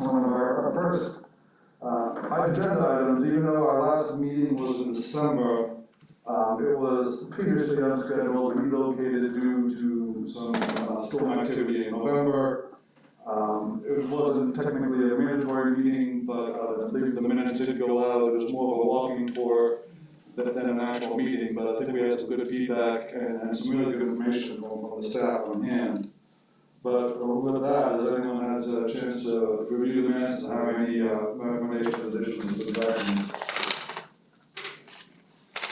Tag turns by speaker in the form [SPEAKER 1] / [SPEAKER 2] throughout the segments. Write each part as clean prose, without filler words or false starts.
[SPEAKER 1] one of our first agenda items, even though our last meeting was in December, it was previously unscheduled, relocated due to some storm activity in November. It wasn't technically a mandatory meeting, but I believe the minutes did go out. It was more of a walking tour than an actual meeting, but I think we had some good feedback and some really good information from the staff on hand. But with that, does anyone has a chance to review the minutes and have any recommendations, additions to the document?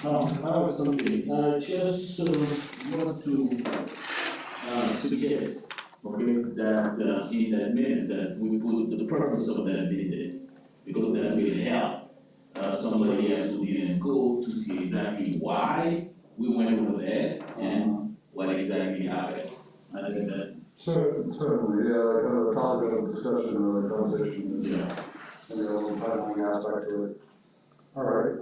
[SPEAKER 2] I have something, just want to suggest, okay, that in that minute that we put the purpose of that visit, because that will help somebody else who didn't go to see exactly why we went over there and what exactly happened. I think that.
[SPEAKER 1] Certainly, yeah, like kind of a topic of discussion or conversation.
[SPEAKER 2] Yeah.
[SPEAKER 1] And a little timeline aspect to it. All right.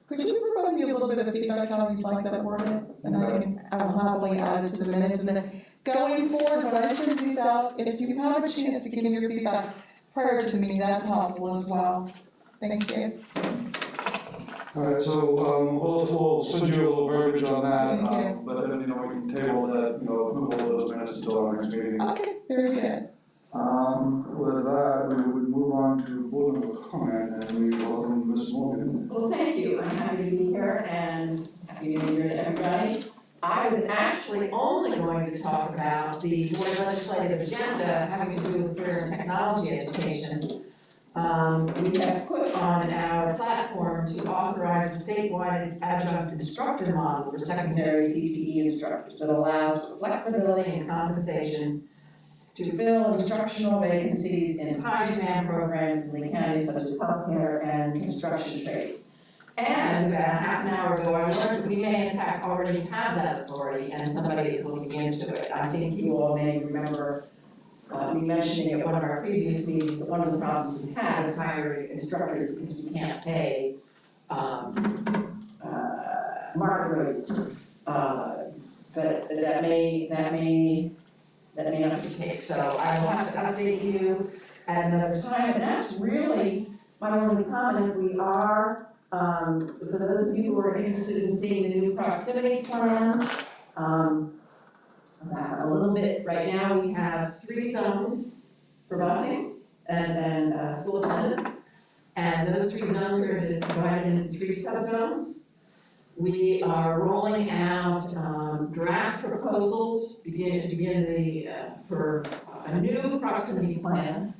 [SPEAKER 3] Could you provide me a little bit of feedback how you'd like that worded? And I'll happily add it to the minutes. And then going forward, when I send these out, if you have a chance to give me your feedback prior to me, that's helpful as well. Thank you.
[SPEAKER 1] All right, so we'll send you a little verbiage on that,
[SPEAKER 3] Thank you.
[SPEAKER 1] but then, we can table that, approval of those minutes until our next meeting.
[SPEAKER 3] Okay, very good.
[SPEAKER 1] With that, we would move on to board member comment, and we welcome Ms. Morgan.
[SPEAKER 4] Well, thank you. I'm happy to be here and happy New Year to everybody. I was actually only going to talk about the board legislative agenda having to do with career and technology education. We have put on our platform to authorize a statewide adjunct instructor model for secondary CTE instructors that allows for flexibility and compensation to fill instructional vacancies in high demand programs in the county such as healthcare and construction trades. And about half an hour ago, I learned that we may in fact already have that authority and somebody is looking into it. I think you all may remember me mentioning at one of our previous meetings that one of the problems we have is hiring instructors because we can't pay market rates. But that may not be the case. So I will have to update you at another time. And that's really my only comment. We are, for those of you who are interested in seeing the new proximity plan, a little bit, right now we have 3 zones for busing and school attendance. And those 3 zones are divided into 3 subzones. We are rolling out draft proposals for a new proximity plan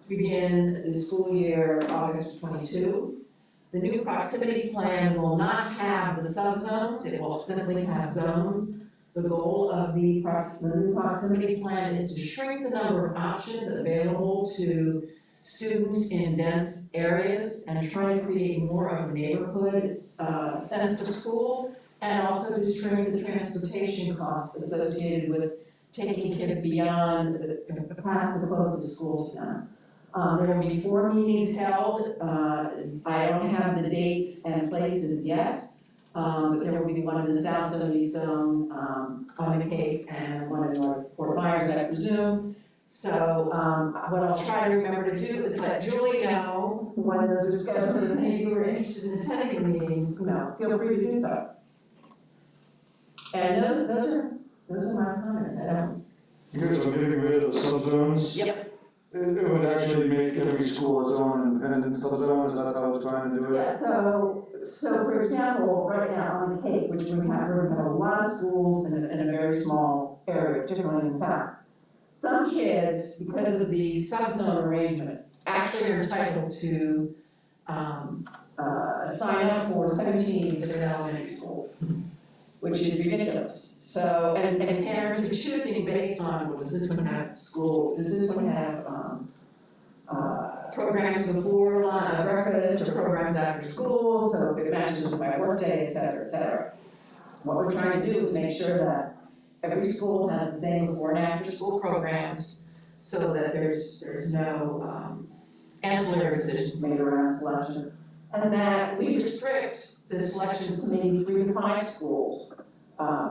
[SPEAKER 4] to begin the school year August 22. The new proximity plan will not have the subzones, it will simply have zones. The goal of the new proximity plan is to shrink the number of options available to students in dense areas and try to create more of a neighborhood sense of school, and also to shrink the transportation costs associated with taking kids beyond the class as opposed to school time. There will be 4 meetings held. I don't have the dates and places yet, but there will be one in the South Zone, Zone on the Cape, and one in North Fort Myers, I presume. So what I'll try to remember to do is let Julie know when those are scheduled, and if any of you are interested in attending the meetings, feel free to do so. And those are my comments.
[SPEAKER 1] You guys are getting rid of the subzones?
[SPEAKER 4] Yep.
[SPEAKER 1] It would actually make every school its own independent subzone, is that how it's trying to do it?
[SPEAKER 4] Yeah, so for example, right now on the Cape, which we have a lot of schools in a very small area, particularly in the south. Some kids, because of the subzone arrangement, actually are entitled to sign up for 17 different elementary schools, which is ridiculous. So, and parents are choosing based on, well, does this one have school, does this one have programs before breakfast or programs after school, so if it matches with my workday, et cetera, et cetera. What we're trying to do is make sure that every school has the same before and after school programs so that there's no ancillary decisions made around selection. And that we restrict the selections to maybe 3 to 5 schools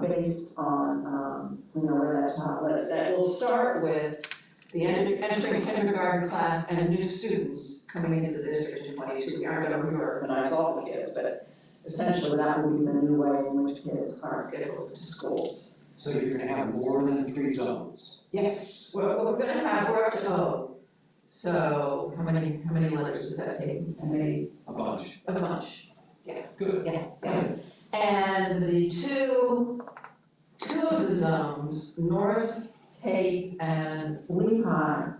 [SPEAKER 4] based on where that child lives. That will start with the entering kindergarten class and new students coming into the district in 22. We aren't going to reorganize all the kids, but essentially that will be the new way in which kids are scheduled to schools.
[SPEAKER 5] So you're gonna have more than 3 zones?
[SPEAKER 4] Yes, we're going to have, we're up to O. So how many letters does that take? How many?
[SPEAKER 5] A bunch.
[SPEAKER 4] A bunch.
[SPEAKER 5] Good.
[SPEAKER 4] Yeah. And the two of the zones, North Cape and Lehigh,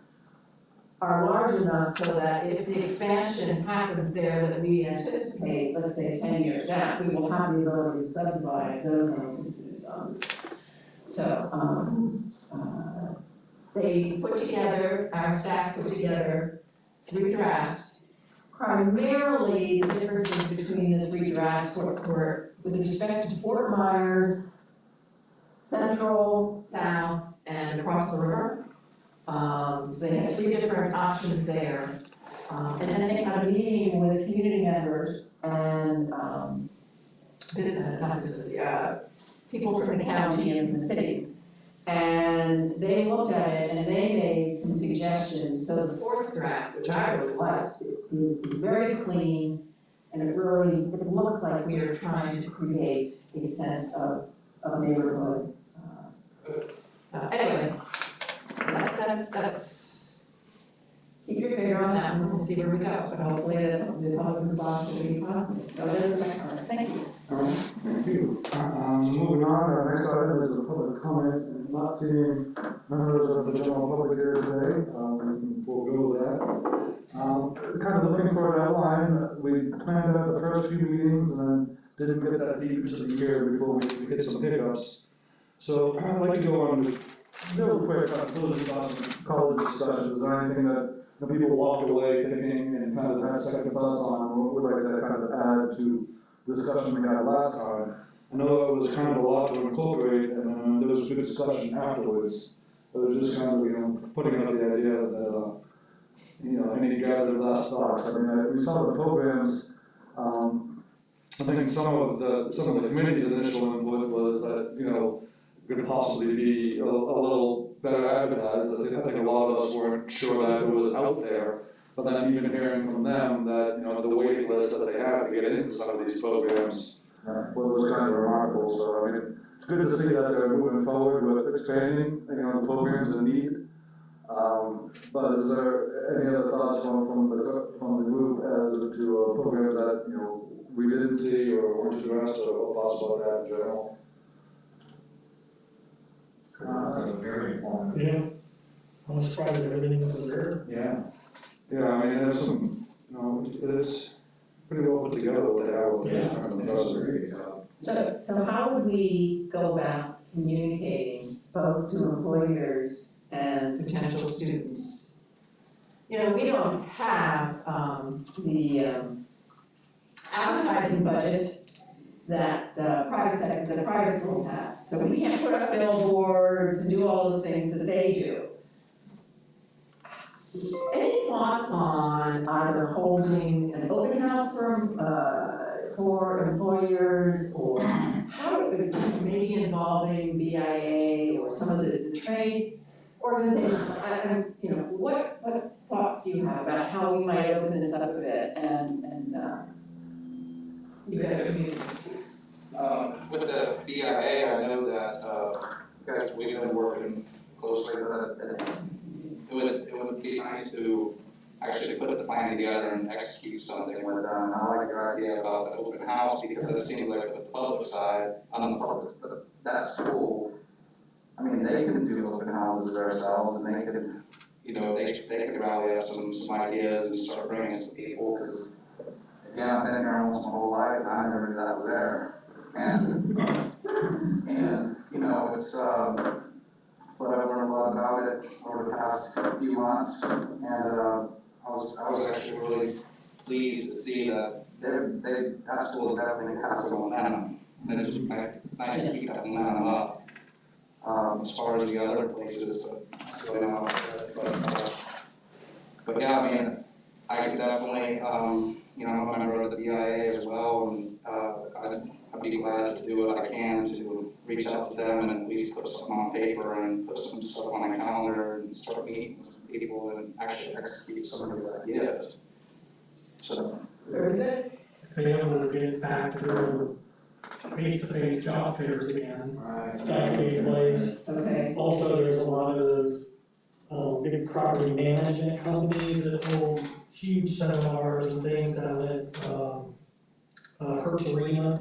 [SPEAKER 4] are large enough so that if the expansion happens there that we anticipate, let's say 10 years out, we will have the ability to subdivide those zones into new zones. So, our staff put together 3 drafts. Primarily, the differences between the 3 drafts were with respect to Fort Myers, Central, South, and across the river. So they had 3 different options there. And then they had a meeting with community members and, people from the county and from the cities. And they looked at it and they made some suggestions. So the 4th draft, which I really liked, is very clean and it looks like we are trying to create a sense of neighborhood. Anyway, that's, keep your finger on that and we'll see where we go. But hopefully the public response will be positive. Those are my comments. Thank you.
[SPEAKER 1] All right, thank you. Moving on, our next item is a public comment, and not seeing members of the general public here today, we'll go with that. Kind of looking for an outline, we planned out the first few meetings and then didn't get that deep into the year before we hit some hiccups. So I'd like to go on with real quick closing thoughts on college discussions. Is there anything that people walked away thinking and kind of had second thoughts on, or would like to kind of add to discussion we had last time? I know it was kind of a lot to incorporate, and there was a good discussion afterwards. It was just kind of, putting out the idea that, any gathered last thoughts. I mean, we saw the programs. I think some of the committee's initial input was that, could possibly be a little better advertised. I think a lot of us weren't sure that it was out there. But then even hearing from them that, the waiting list that they have to get into some of these programs was kind of remarkable. So, I mean, it's good to see that they're moving forward with expanding, the programs in need. But is there any other thoughts from the group as to programs that, we didn't see or weren't addressed, or thoughts about that in general?
[SPEAKER 5] Very informative.
[SPEAKER 6] Yeah, I was surprised at everything that was there.
[SPEAKER 5] Yeah.
[SPEAKER 1] Yeah, I mean, there's some, it's pretty well put together what they have.
[SPEAKER 4] So how would we go about communicating both to employers and potential students? We don't have the advertising budget that the private schools have. So we can't put up billboards and do all the things that they do. Any thoughts on either holding an open house for employers, or how maybe involving BIA or some of the trade organizations? What thoughts do you have about how we might open this up a bit and you guys community?
[SPEAKER 7] With the BIA, I know that we've been working closely with it. It would be nice to actually put the plan together and execute something with them. I like your idea about the open house, because it seems like with the public side, that school, I mean, they can do open houses themselves, and they could, they could rally up some ideas and start bringing some people, because again, I've been here almost my whole life, and I never knew that was there. And it's what I've learned a lot about it over the past few months, and I was actually really pleased to see that that school definitely has some momentum, and it's just nice to keep that momentum up. As far as the other places, but yeah, I mean, I could definitely, I'm a member of the BIA as well, and I'd be glad to do what I can to reach out to them and at least put something on paper and put some stuff on the calendar and start meeting with people and actually execute some of these ideas. So,
[SPEAKER 4] Very good.
[SPEAKER 6] If they ever get back to the face-to-face job fairs again, that could be a place.
[SPEAKER 4] Okay.
[SPEAKER 6] Also, there's a lot of those, big property management companies that hold huge seminars and things down at, Hertz Arena.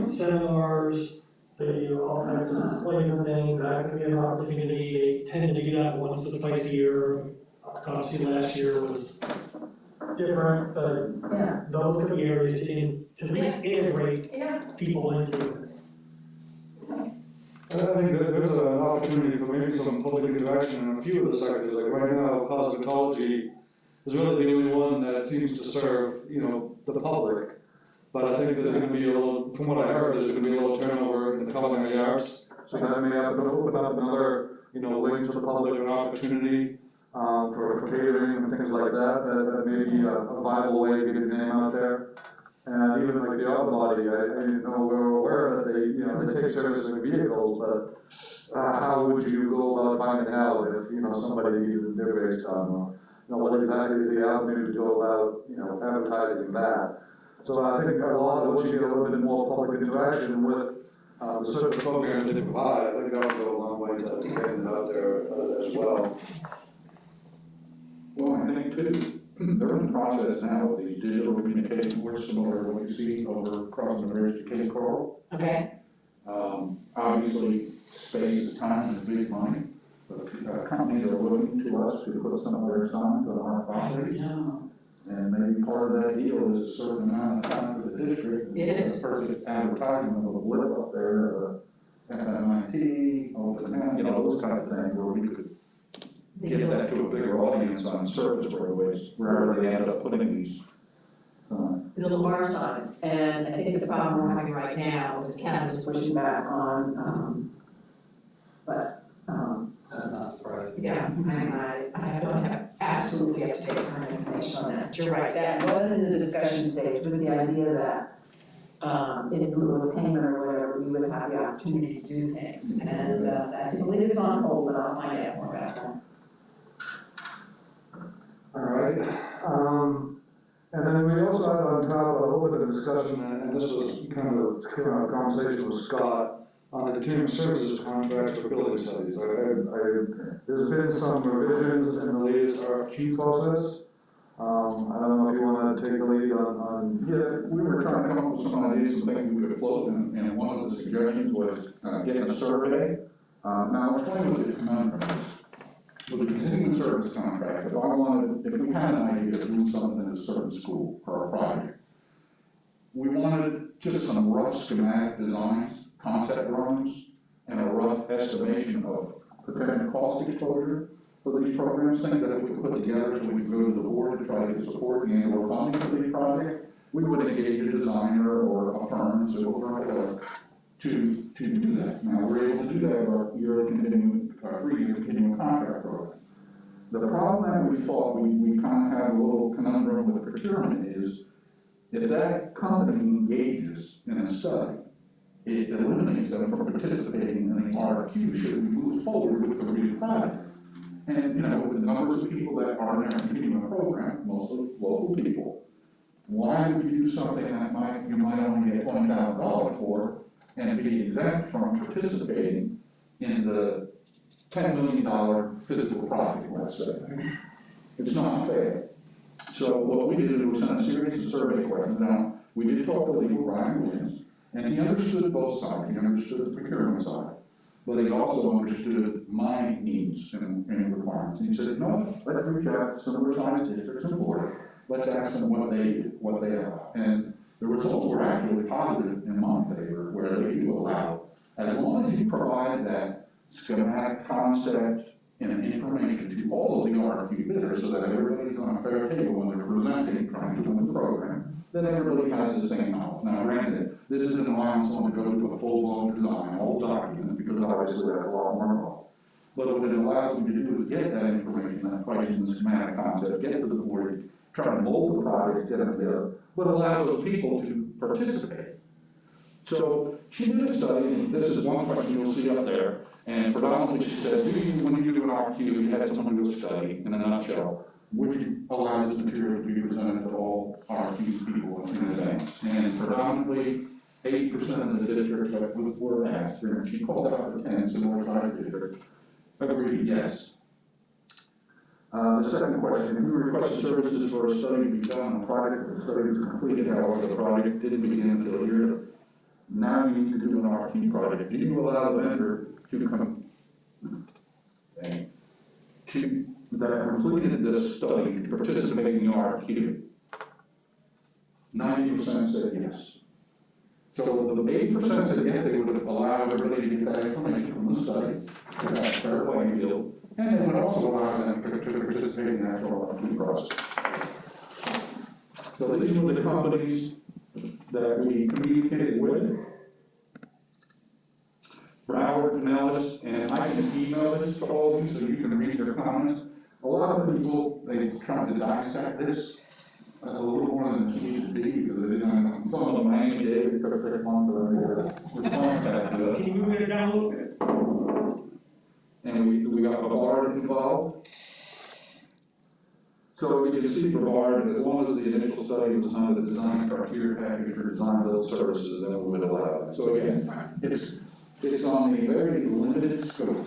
[SPEAKER 6] Seminars, they do all kinds of displays and things, that could be an opportunity, they tend to do that once or twice a year. Obviously, last year was different, but
[SPEAKER 4] Yeah.
[SPEAKER 6] those could be areas to at least integrate
[SPEAKER 4] Yeah.
[SPEAKER 6] people into.
[SPEAKER 1] I think that there's an opportunity for maybe some public interaction in a few of the sectors, like right now, cosmetology is really the only one that seems to serve, the public. But I think there's gonna be a little, from what I heard, there's gonna be a little turnover in the culinary arts. So that may open up another, link to the public, an opportunity, for catering and things like that may be a viable way to get your name out there. And even like the auto body, we're aware that they take servicing vehicles, but how would you go about finding out if, somebody needed their based on, what exactly is the avenue to go about, advertising that? So I think a lot of what you get a little bit more public interaction with, the service programs that they provide, I think that would go a long way to getting it out there as well.
[SPEAKER 8] Well, I think too, they're in the process now of these digital communication boards, similar to what you see over crossing the bridge to Cape Coral.
[SPEAKER 4] Okay.
[SPEAKER 8] Obviously, space and time is big money, but companies are looking to us to put some of their signs on our properties. And maybe part of that deal is a certain amount of time for the district.
[SPEAKER 4] It is.
[SPEAKER 8] A perfect advertisement of a blip up there, FMIT, open house, those kind of things where we could get that to a bigger audience on service roadways, wherever they end up putting these.
[SPEAKER 4] The Lamar signs, and I think the problem we're having right now is the county is pushing back on,
[SPEAKER 5] That's not surprising.
[SPEAKER 4] yeah, I don't have absolutely up to date current information on that. You're right, that was in the discussion stage with the idea that, in lieu of payment or whatever, we would have the opportunity to do things. And, I believe it's on hold, but I'll find out more about that.
[SPEAKER 1] All right, and then we also had on top a little bit of discussion, and this was kind of a conversation with Scott, on the continuing services contracts for building studies. There's been some revisions in the latest RFQ process. I don't know if you want to take the lead on.
[SPEAKER 8] Yeah, we were trying to come up with some ideas, some things we could float, and one of the suggestions was getting a survey. Now, I'll explain what the conundrum is. With the continuing service contract, if we had an idea of doing something in a certain school or a project, we wanted just some rough schematic designs, concept drawings, and a rough estimation of potential cost exposure for these programs, things that we could put together so we could go to the board to try to get support and or funding for these projects. We would engage a designer or a firm, so we're to do that. Now, we're able to do that with our yearly continuing, 3-year continuing contract program. The problem that we thought we kind of have a little conundrum with procurement is, if that company engages in a study, it eliminates them from participating in the RFQ should we move forward with the real project. And, with the numbers of people that are in our continuing program, mostly local people, why would you do something that you might only get $20,000 for and be exempt from participating in the $10 million physical project, let's say? It's not fair. So what we did was send a series of survey questions. Now, we did talk to legal Brian Williams, and he understood both sides. He understood the procurement side, but he also understood my needs and requirements. And he said, no, let's reach out to similar sized districts in Florida. Let's ask them what they do, what they allow. And the results were actually positive in my favor, where they do allow, as long as you provide that schematic concept and information to all of the RFQ bidders so that everybody's on a fair table when they're presenting, trying to win the program, then everybody has the same knowledge. Now, granted, this isn't allowing someone to go to a full-blown design, all documented, because obviously that's a lot more involved. But what it allows them to do is get that information, that pricing, the schematic concept, get to the board, try to mold the project, get them together, but allow those people to participate. So she did a study, and this is one question you'll see up there. And predominantly, she said, when you do an RFQ, you had someone do a study, in a nutshell, would you allow this material to be presented to all RFQ people in advance? And predominantly, 80% of the districts that were asked, and she called out for 10 similar size districts, agreed, yes. The second question, if you request services for a study to be done on a project, the study was completed, however, the project didn't begin until a year. Now you need to do an RFQ project. Do you allow the vendor to come, that completed this study to participate in the RFQ? 90% said yes. So the 80% said yes, they would allow everybody to get that information from the study, to have a fair playing field, and they would also allow them to participate in the actual RFQ process. So these were the companies that we communicated with. Broward, Pinellas, and I can email this to all of you so you can read their comments. A lot of people, they tried to dissect this a little more than it needed to be, because they didn't, some of them Miami Dade, it took 6 months for them to response back to us.
[SPEAKER 6] Can you move it down a little bit?
[SPEAKER 8] And we got Brevard involved. So you can see Brevard, as long as the initial study was on the design criteria package for design build services, then we would allow that. So again, it's on a very limited scope,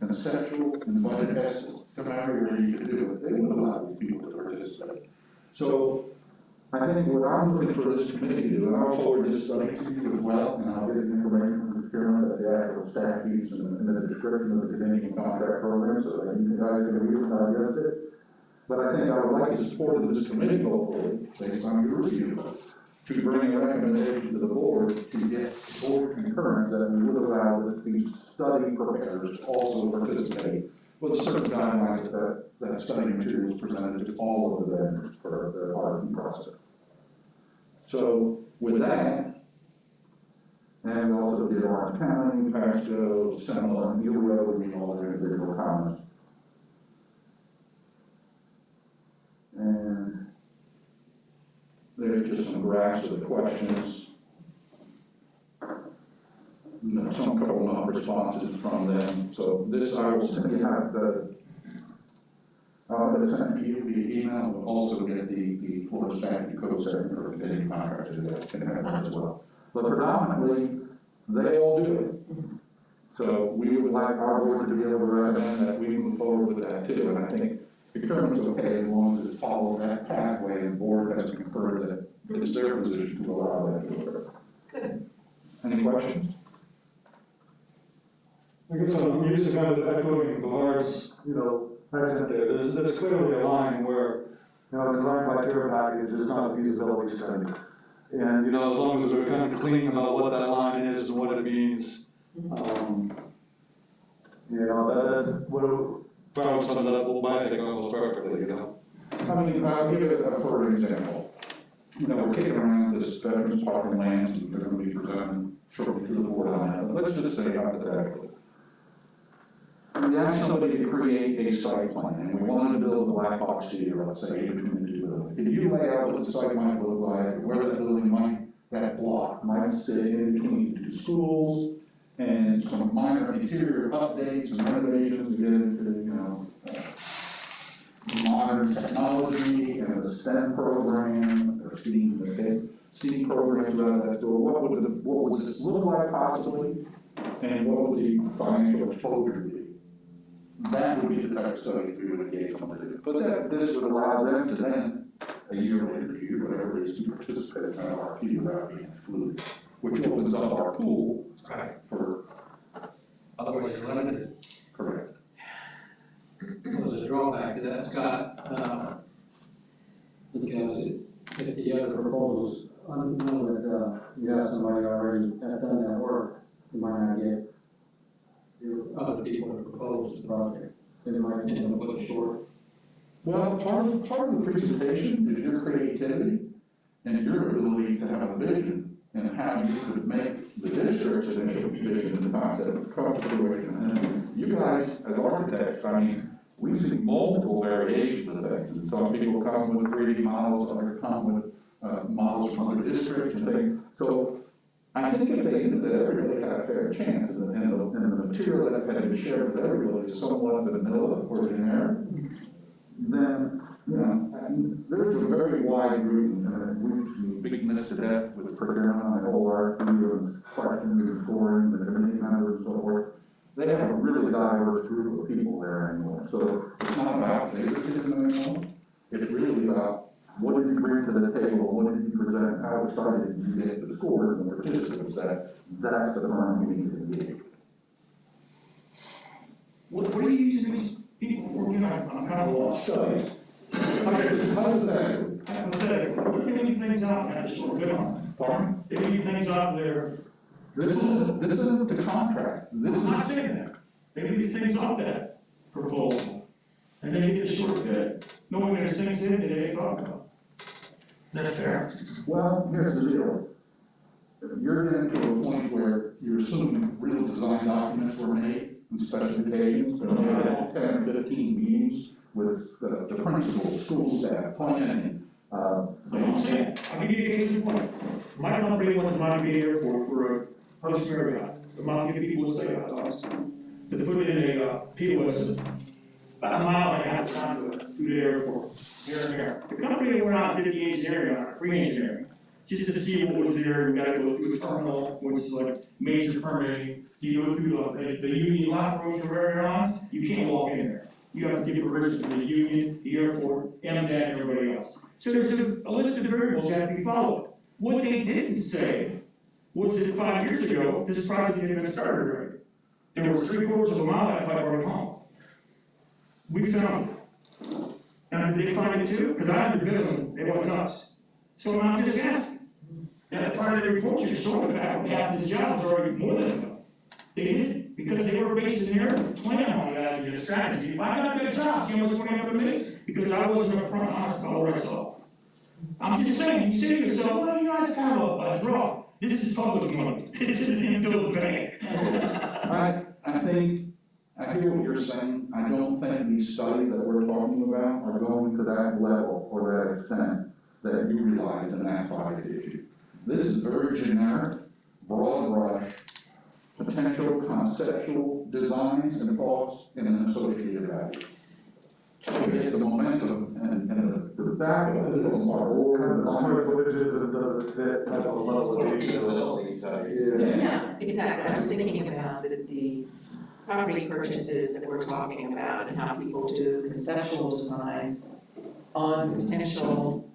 [SPEAKER 8] conceptual and budget estimate, to matter where you could do it. They would allow these people to participate. So I think what I'm looking for this committee to do, and I'll forward this study to you as well, and I'll get information from the procurement of the actual statutes and the description of the continuing contract program, so that you guys can read it and digest it. But I think I would like the support of this committee, hopefully, based on your review, to bring a recommendation to the board to get board concurrence that we would allow these study preparers to also participate with certain guidelines that study materials presented to all of the vendors for the RFP process. So with that, and we also did Orange County, Pasco, Seminole, and you'll be able to read all their individual comments. And there's just some graphs of the questions. You know, some couple of responses from them. So this, I will send you have the, send to you via email. We'll also get the Florida statute code setting for continuing contractors that can have that as well. But predominantly, they all do it. So we would like our board to be able to recommend that we move forward with that too. And I think procurement's okay as long as it follows that pathway and the board has concurred that it's their position to allow that to occur.
[SPEAKER 4] Good.
[SPEAKER 8] Any questions?
[SPEAKER 1] I guess I'm used to kind of echoing Bernard's, accent there. There's clearly a line where, design criteria package is not a feasibility study. And, as long as we're kind of clean about what that line is and what it means, that would probably sums up I think almost perfectly,
[SPEAKER 8] I mean, I'll give it a further example. We're kicking around this veterans park and lands, and they're going to be presented shortly to the board on that. But let's just say hypothetically, we ask somebody to create a site plan, and we wanted to build a black box theater, let's say, in between the two buildings. Can you lay out what the site might look like, where that building might, that block might sit in between the two schools, and some minor interior updates and renovations to get into, modern technology and the STEM program, or STEAM programs out of that store. What would this look like possibly, and what would the financial exposure be? That would be the type of study we would engage someone to do. But this would allow them to then, a year later, whatever it is, to participate in an RFP without being excluded, which opens up our pool for.
[SPEAKER 5] Otherwise, you're limited.
[SPEAKER 8] Correct.
[SPEAKER 9] There's a drawback to that, Scott, because if the other proposals, I know that you have somebody already that's done that work, you might not get your other people to propose the project. They might end up with a short.
[SPEAKER 8] Well, part of the presentation is your creativity and your ability to have a vision and how you could make the district's initial vision and concept come to fruition. And you guys, as architects, we see multiple variations of things. And some people come with 3D models, others come with models from other districts and things. So I think if they knew that everybody had a fair chance, and the material that had been shared with everybody is somewhat vanilla or generic, then, you know, there's a very wide group, and we've beaten this to death with procurement on the whole RFP and questions and scoring, the committee members and so forth. They have a really diverse group of people there anymore. So it's not about favoritism anymore. It's really about what did you bring to the table, what did you present, how excited did you get to the scores and the participants that's the firm we need to engage.
[SPEAKER 10] What are you using these people for? You know, I'm kind of lost.
[SPEAKER 8] Studies. Hypothetically.
[SPEAKER 10] Hypothetically, what are any things out there that we're good on?
[SPEAKER 8] Pardon?
[SPEAKER 10] If any things out there,
[SPEAKER 8] This isn't the contract. This
[SPEAKER 10] I'm not
[SPEAKER 8] is,
[SPEAKER 10] saying that. Maybe these things off that proposal, and then you get a short bid, knowing there's things in it that they ain't talking about. Is that fair?
[SPEAKER 8] well, here's the deal. You're getting to a point where you're assuming real design documents were made and specifications, and we had 10, 15 meetings with the principal, school staff, planning.
[SPEAKER 10] So I'm saying, I'll give you a case in point. My company went to Miami Airport for a post Marriott. The Miami people would say, to put in a POS system. About a mile and a half down to the airport, here and there. The company went out and did the engineering on it, pre-engineering, just to see what was there. We gotta go through the terminal, which is like major permitting. You go through the union locker rooms for airlines, you can't walk in there. You have to get permission from the union, the airport, MDAT, and everybody else. So there's a list of variables that have to be followed. What they didn't say was that 5 years ago, this project had been started already. There was 3/4 of a mile that pipe already home. We found it. Now, did they find it too? Because I haven't been them, they went nuts. So I'm just asking. That part of the report you showed about half the jobs already more than enough. They did, because they were basing their plan on that and their strategy. If I got that job, see how much money I would make? Because I wasn't upfront honest about what I saw. I'm just saying, you say to yourself, well, you know, it's kind of a draw. This is public money. This isn't in the bank.
[SPEAKER 8] I think, I hear what you're saying. I don't think these studies that we're talking about are going to that level or that extent that you realize, and that's why it's issue. This is very generic, broad brush, potential conceptual designs and thoughts in an associated value. To get the momentum and the back of it is our order.
[SPEAKER 1] The square footages and does it fit type of level
[SPEAKER 7] Sort
[SPEAKER 1] of
[SPEAKER 7] of
[SPEAKER 1] detail.
[SPEAKER 7] feasibility studies.
[SPEAKER 4] Yeah, exactly. I was thinking about the property purchases that we're talking about and how people do conceptual designs on potential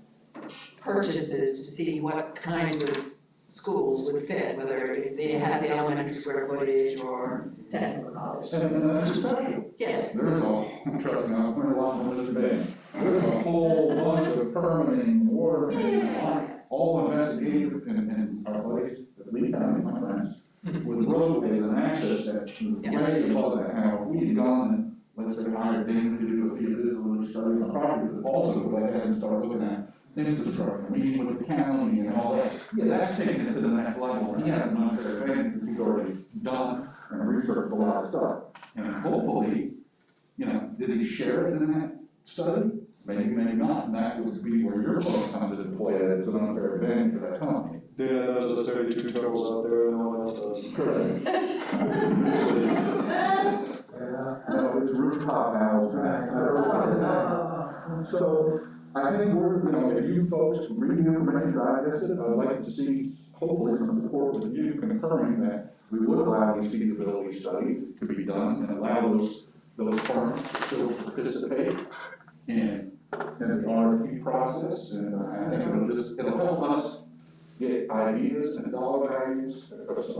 [SPEAKER 4] purchases to see what kinds of schools would fit, whether it has the elementary square footage or technical college.
[SPEAKER 8] And that's exceptional.
[SPEAKER 4] Yes.
[SPEAKER 8] There's trust me, I've learned a lot from this debate. There's a whole bunch of permitting, water, all investigative in our place, at Lee County, my friends, with roadways and access that's way above that. Now, if we had gone and, let's say, hired Dana to do a few visibility studies on property, but also go ahead and start looking at infrastructure, meeting with the county and all that, yeah, that's taking it to the next level. And he has an unfair advantage because he's already done and researched a lot of stuff. And hopefully, you know, did he share it in that study? Maybe, maybe not, and that would be where your phone comes into play, that it's an unfair advantage for that company.
[SPEAKER 1] Dana knows there's 32 troubles out there and no one else does.
[SPEAKER 8] Correct. No, it's rooftop houses. So, I think we're, you know, if you folks read the information digested, I'd like to see, hopefully, some support with you confirming that we would allow these feasibility studies to be done and allow those firms to still participate in the RFP process. And I think it'll help us get ideas and dollar values,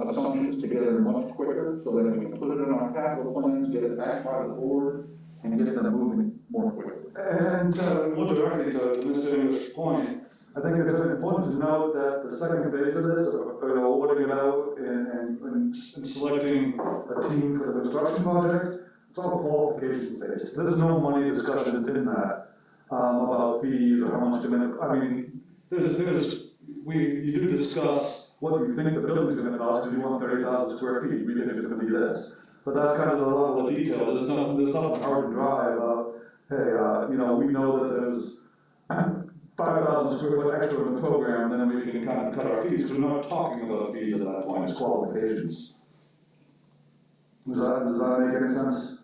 [SPEAKER 8] assumptions together much quicker so that we can put it in our capital plans, get it back by the board, and get them moving more quickly.
[SPEAKER 1] And more directly to Mr. English's point, I think it's important to note that the second phase of this, awarding it out and selecting a team for the construction project, it's all qualifications based. There's no money discussions in that about fees or how much to make. I mean, you do discuss what you think the building's gonna cost, because you want 30,000 square feet, we think it's gonna be this. But that's kind of the level of detail, there's nothing hard and dry about, hey, you know, we know that there's 5,000 square foot extra in the program, then we can kind of cut our fees, because we're not talking about fees at that point, it's qualifications. Does that make any sense?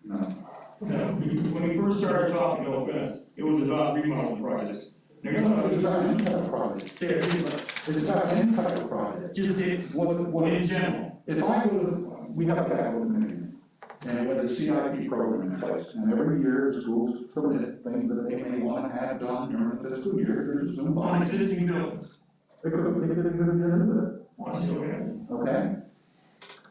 [SPEAKER 8] No.
[SPEAKER 10] No, when we first started talking, no offense, it was about remodeling projects. Now you're talking
[SPEAKER 8] It's
[SPEAKER 10] about
[SPEAKER 8] about any type of project.
[SPEAKER 10] say,
[SPEAKER 8] It's about any type of project.
[SPEAKER 10] just in general.
[SPEAKER 8] If I go to, we have a capital committee, and we have a CIP program in place, and every year schools submit things that they may want to have done during the fiscal year, there's a Zoom
[SPEAKER 10] On existing buildings.
[SPEAKER 8] They could get into
[SPEAKER 10] Once you have.
[SPEAKER 8] it, okay?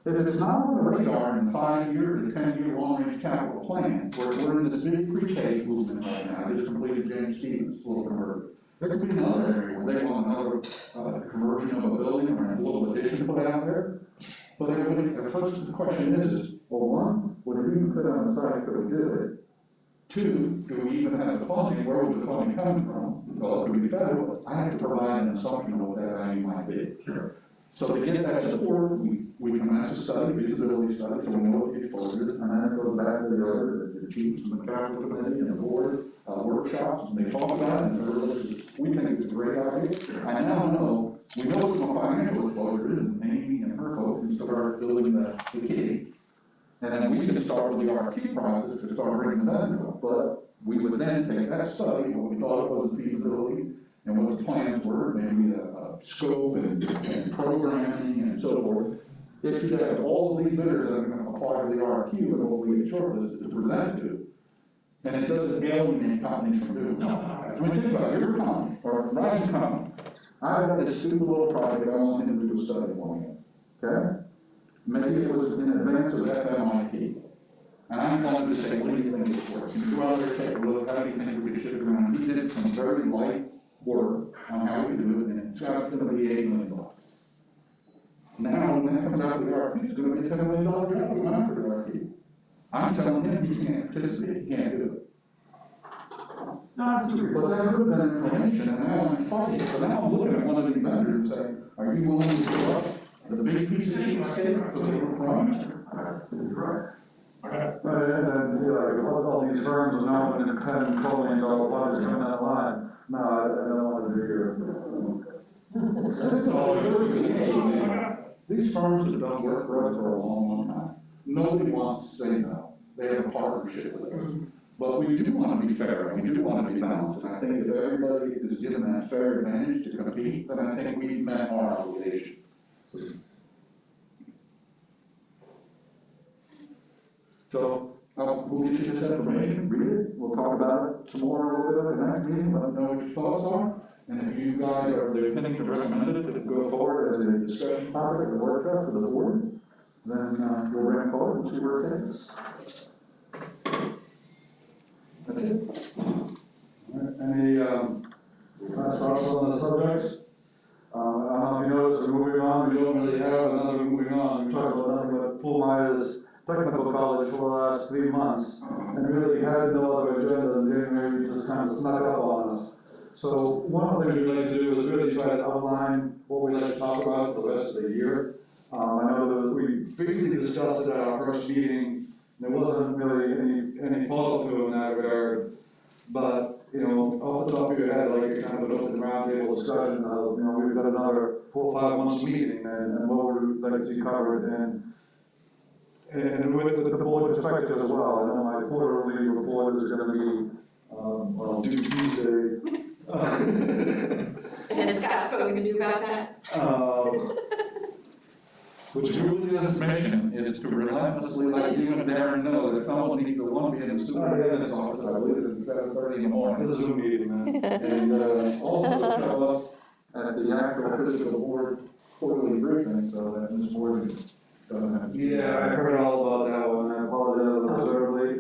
[SPEAKER 8] If it's not on the radar in 5 year to 10-year long-range capital plan, we're in this big pre-K movement right now, I just completed James Stevens' little conversion. There could be another area where they want another conversion of a building or a little addition put out there. But everybody, the first question is, well, one, would it even fit on the site, could we do it? Two, do we even have the funding, where would the funding come from? Well, it could be federal, I have to provide an assumption of what that value might be. Sure. So to get that support, we commence a study, feasibility study, so we know what the exposure is, and then it goes back to the other, the chiefs and the capital committee and the board, workshops, and they talk about it, and we think it's a great idea. I now know, we know what the financial exposure is, and Amy and her folks can start building the kitty. And then we can start with the RFP process to start bringing that up, but we would then take that study, what we thought it was feasibility, and what the plans were, maybe a scope and programming and so forth. It should have all of these bidders that are going to apply to the RFQ and what we get shortlisted to present to. And it doesn't alienate companies from doing it. I mean, think about it, your company, or Ryan's company. I got this stupid little project I want him to do a study for me, okay? Maybe it was in advance of FMIT. And I'm going to say, what do you think it's worth? You go out there, take a look, how do you think we could ship it around? He did some very light work on how we do it, and it's going to be $8 million. Now, when that comes out of the RFP, it's going to be a $10 million job going after the RFP. I'm telling him he can't participate, he can't do it.
[SPEAKER 10] No, I see.
[SPEAKER 8] But that could have been information, and now I'm fighting, so now I'm looking at one of the vendors and saying, are you willing to give up the big piece of shit for the little promise?
[SPEAKER 10] Right.
[SPEAKER 1] And, you know, all these firms are now in $10, $12 million projects coming down the line. No, I don't want to do your.
[SPEAKER 8] That's all it is. These firms have done work for us for a long, long time. Nobody wants to say no. They have a partnership with us. But we do want to be fair, and we do want to be balanced. And I think if everybody is given that fair advantage to compete, then I think we've met our obligation. So, we'll get you this information, read it, we'll talk about it some more a little bit at the next meeting, let me know what your thoughts are. And if you guys are thinking to recommend it to go forward as a discussion topic or workshop for the board, then we'll bring it forward and see where it takes us. That's it.
[SPEAKER 1] All right, any last thoughts on the subject? I don't know if you noticed, we're moving on, we don't really have another moving on, we talked about nothing but full Myers Technical College for the last 3 months, and really had no other agenda in January, just kind of snuck up on us. So one of the things we'd like to do is really try to outline what we'd like to talk about for the rest of the year. I know that we briefly discussed it at our first meeting, there wasn't really any follow-through in that regard, but, you know, off the top of your head, like a kind of an open roundtable discussion of, you know, we've got another 4 or 5 months meeting, and what we'd like to see covered, and with the board perspective as well. I know my quarterly report is gonna be, well, due Tuesday.
[SPEAKER 4] And Scott's going to do about that?
[SPEAKER 8] Which Julia's mission is to relentlessly let you and Darren know that someone needs to one be in the superintendent's office, I believe it's at 7:30 in the morning.
[SPEAKER 1] It's a Zoom meeting, man.
[SPEAKER 8] And also show up at the actual physical board quarterly briefing, so that Ms. Morgan doesn't have to.
[SPEAKER 1] Yeah, I heard all about that one, I apologize reservedly.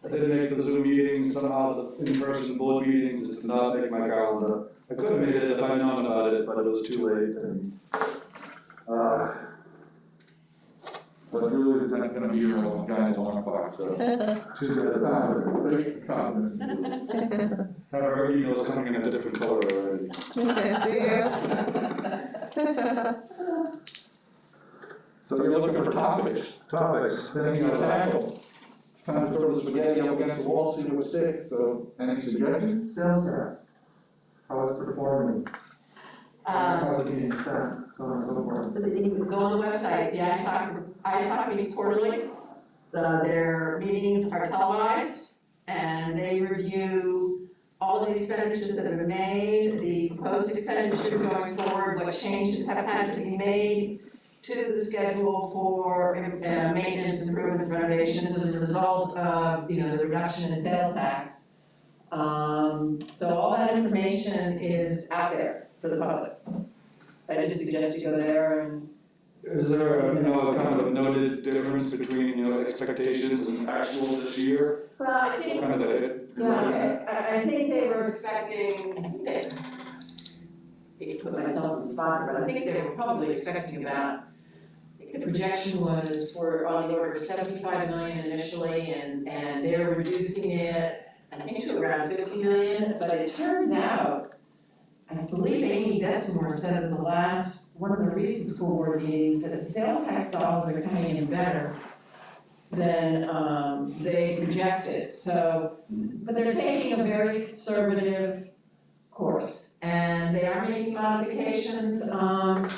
[SPEAKER 1] I didn't make the Zoom meeting, somehow the in-person board meeting just did not make my calendar. I could have made it if I'd known about it, but it was too late, and,
[SPEAKER 8] But Julia's not gonna be here while the guys on clock, so. She's got a confidence.
[SPEAKER 1] have her emails coming in a different color already.
[SPEAKER 8] So you're looking for topics.
[SPEAKER 1] Topics.
[SPEAKER 8] Things to tackle. It's time to throw the spaghetti up against the wall, see what sticks, so any suggestions?
[SPEAKER 1] Sales tax. how it's performing, how's it being spent, so on and so forth.
[SPEAKER 4] You can go on the website, the ISOC meets quarterly. Their meetings are televised, and they review all of the expenditures that have been made, the proposed expenditures going forward, what changes have had to be made to the schedule for maintenance, improvements, renovations as a result of, the reduction in sales tax. So all that information is out there for the public. I just suggest you go there and.
[SPEAKER 1] Is there, kind of a noted difference between, expectations and actual this year?
[SPEAKER 4] Well, I think,
[SPEAKER 1] Kind of it.
[SPEAKER 4] I think they were expecting, I hate to put myself in the spot, but I think they were probably expecting about, I think the projection was for on the order of 75 million initially, and they're reducing it, I think, to around 50 million, but it turns out, I believe Amy Desimore said at the last, one of the recent school board meetings, that the sales tax dollars are coming in better than they projected, so, but they're taking a very conservative course, and they are making modifications, and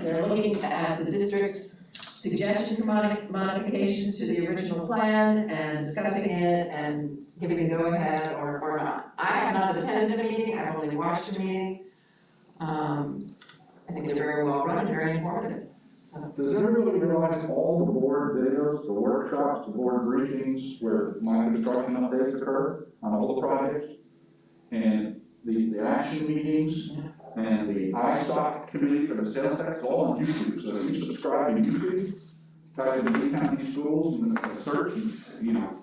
[SPEAKER 4] they're looking at the district's suggestion for modifications to the original plan and discussing it and giving the go-ahead or not. I have not attended a meeting, I've only watched a meeting. I think they're very well run, very informative.
[SPEAKER 8] Does everybody realize all the board videos, the workshops, the board briefings where minor construction updates occur on all the projects? And the action meetings and the ISOC committee for the sales tax, all on YouTube. So if you subscribe to YouTube, type in Lee County Schools and search and,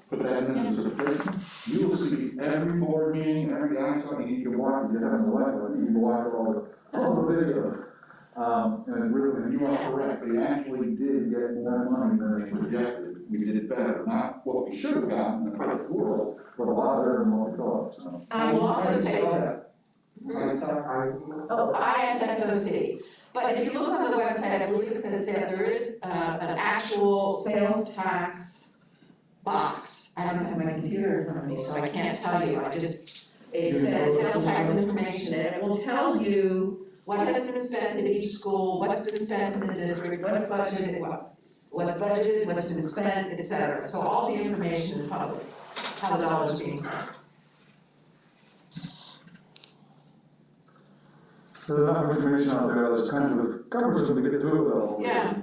[SPEAKER 8] put that in as a subscription, you will see every board meeting, every ISOC meeting you can watch, you have a library, you can watch all the videos. And really, and you are correct, they actually did get more money than they projected. We did better, not what we should have gotten in a perfect world, but a lot better than what we thought, so.
[SPEAKER 4] I will also say.
[SPEAKER 1] I
[SPEAKER 4] ISSOC. But if you look on the website, I believe it says that there is an actual sales tax box. I don't have my computer in front of me, so I can't tell you. It says sales tax information, and it will tell you what has been spent at each school, what's been spent in the district, what's budgeted, what's been spent, et cetera. So all the information is public, how the dollars are being spent.
[SPEAKER 1] There's enough information out there that's kind of cumbersome to get through it all.
[SPEAKER 4] Yeah.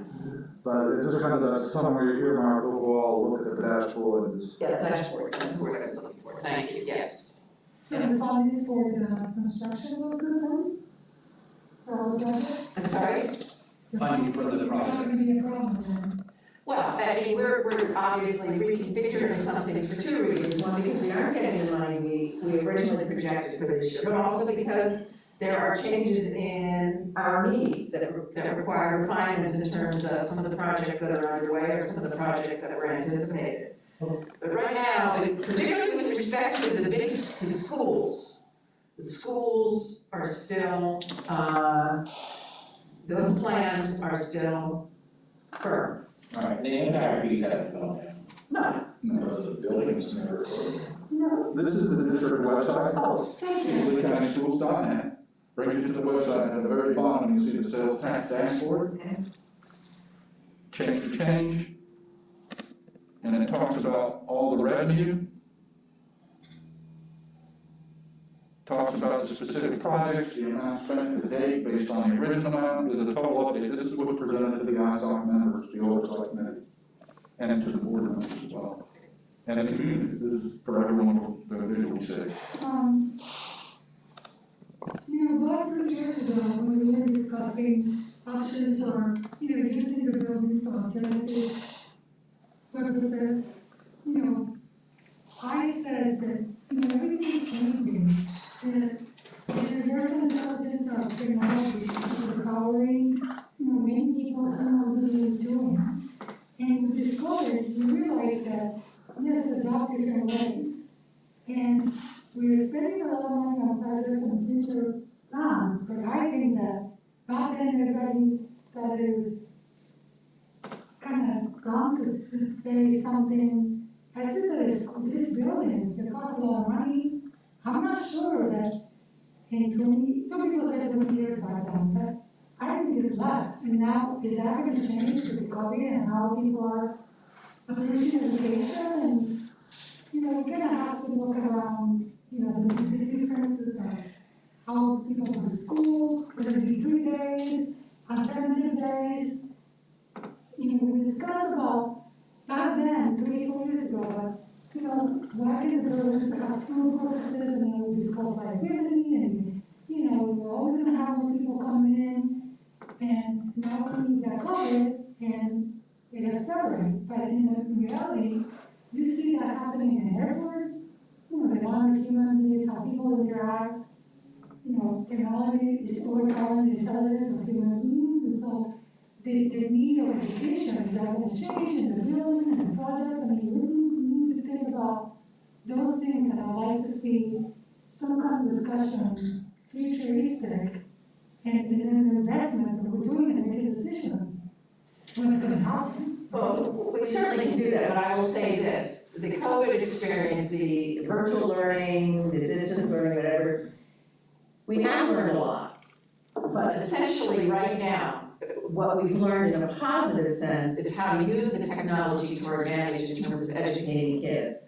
[SPEAKER 1] But it's just kind of that summary earmark overall, look at the dashboard and just.
[SPEAKER 4] Yeah, the dashboard, that's the word I was looking for. Thank you, yes.
[SPEAKER 11] So the fund is for the construction work then? For all the projects?
[SPEAKER 4] I'm sorry?
[SPEAKER 5] Funding for the
[SPEAKER 11] It's not
[SPEAKER 5] projects.
[SPEAKER 11] gonna be a problem then.
[SPEAKER 4] Well, I mean, we're obviously reconfiguring some things for two reasons. One, because we aren't getting the money we originally projected for this year, but also because there are changes in our needs that require refinements in terms of some of the projects that are underway or some of the projects that were anticipated. But right now, particularly with respect to the schools, the schools are still, those plans are still firm.
[SPEAKER 2] All right, the impact fees haven't gone down.
[SPEAKER 4] No.
[SPEAKER 2] Because the buildings never.
[SPEAKER 11] No,
[SPEAKER 8] This is the district website.
[SPEAKER 4] Oh, thank you.
[SPEAKER 8] LeeCountySchools.net. Brings you to the website, and at the very bottom, you see the sales tax dashboard. Change to change. And it talks about all the revenue. Talks about the specific projects, the amount spent to date based on the original amount, there's a total update. This is what's presented to the ISOC members, the oversight committee, and to the board members as well. And the community, this is for everyone to visually see.
[SPEAKER 11] about 2 years ago, when we were discussing options for, using the buildings for alternative purposes, I said that, everything's changing. The universal intelligence of technology is empowering, many people really doing this. And with this COVID, we realized that we have to adopt different ways. And we're spending a lot of money on projects and future plans, but I think that back then everybody thought it was kind of gone to say something. I said that these buildings, they cost a lot of money, I'm not sure that in 20, some people said 20 years back then, but I think it's less. And now, is that going to change with COVID and how people are approaching education? And, you're going to have to look around, the differences of how people go to school, whether it be 3 days, alternative days. We discussed about, back then, 3-4 years ago, why do the buildings have two purposes, and we discuss liability, and, we're always gonna have more people coming in, and now we got COVID, and it is separate, but in reality, you see that happening in airports, the non human beings, how people interact, technology is overpowering the intelligence of human beings, and so the need of education is that going to change in the building and the projects. I mean, we need to think about those things, and I'd like to see some kind of discussion, futuristic, and then investments that we're doing and making decisions. What's going to happen?
[SPEAKER 4] Well, we certainly can do that, but I will say this, the COVID experience, the virtual learning, the distance learning, whatever, we have learned a lot. But essentially, right now, what we've learned in a positive sense is how to use the technology to our advantage in terms of educating kids.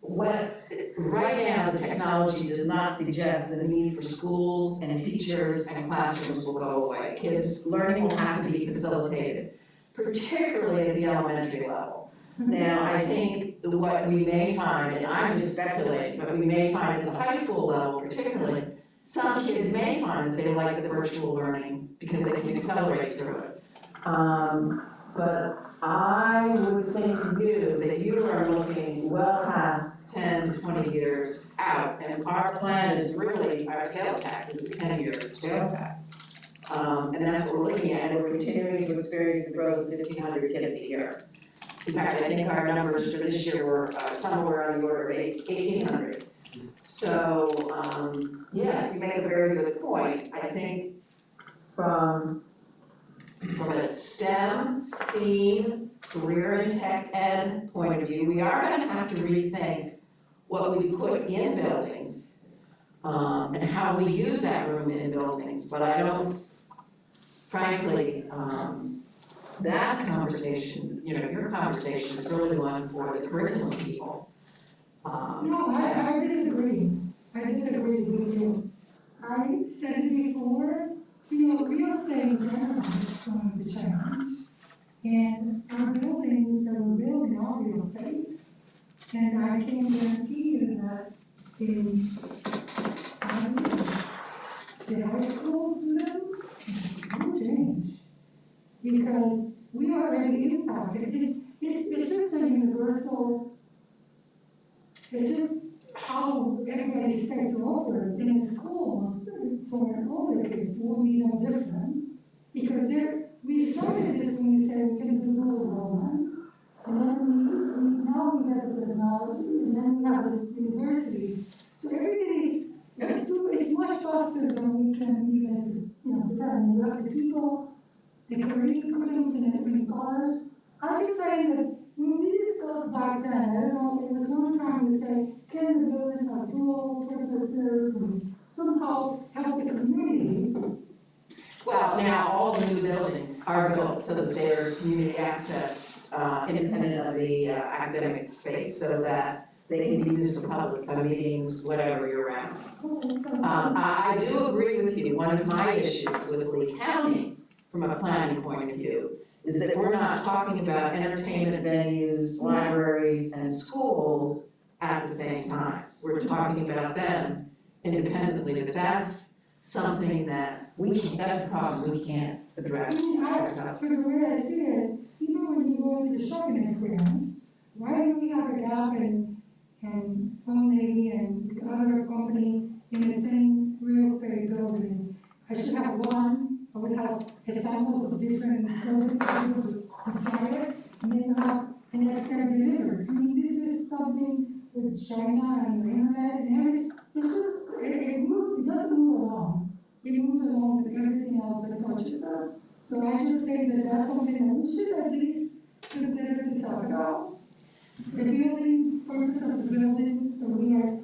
[SPEAKER 4] Right now, the technology does not suggest the need for schools and teachers and classrooms will go away. Kids' learning will have to be facilitated, particularly at the elementary level. Now, I think what we may find, and I'm just speculating, but we may find at the high school level particularly, some kids may find that they like the virtual learning because they can accelerate through it. But I would say to you that you are looking well past 10 to 20 years out, and our plan is really, our sales tax is a 10-year sales tax. And that's what we're looking at, and we're continuing to experience the growth of 1,500 kids a year. In fact, I think our numbers for this year were somewhere on the order of 1,800. So, yes, you make a very good point. I think from a STEM, STEAM, career and tech ed point of view, we are going to have to rethink what we put in buildings and how we use that room in buildings. But I don't, frankly, that conversation, your conversation is really one for the curriculum people.
[SPEAKER 11] No, I disagree. I disagree with you. I said it before, real estate in general is going to change. And our buildings that we're building are real estate. And I can guarantee you that in 5 years, the high school students will change. Because we are already impacted. It's just a universal, it's just how everybody's expected to operate. In schools, for older kids, will be no different. Because we started this when we said we can do dual enrollment. And then now we have the technology, and then we have the university. So everything it's much faster than we can even, determine. We have the people, the curriculums in college. I'm just saying that when we discussed back then, I don't know, it was one time we say, can the buildings have dual purposes and somehow help the community?
[SPEAKER 4] Well, now all the new buildings are built so that there's community access independent of the academic space, so that they can be used for public meetings, whatever you're around. I do agree with you. One of my issues with Lee County, from a planning point of view, is that we're not talking about entertainment venues, libraries, and schools at the same time. We're talking about them independently, but that's something that that's a problem we can't address ourselves.
[SPEAKER 11] For the way I see it, even when you go into the shopping experience, why do we have a gap in Old Navy and the other company in the same real estate building? I should have one, I would have examples of different buildings to try it, and then have an next step delivered. I mean, this is something with China and the internet and everything. It's just, it moves, it doesn't move along. It moves along with everything else that touches it. So I just think that that's something that we should at least consider to talk about. The building, purpose of the buildings, so we are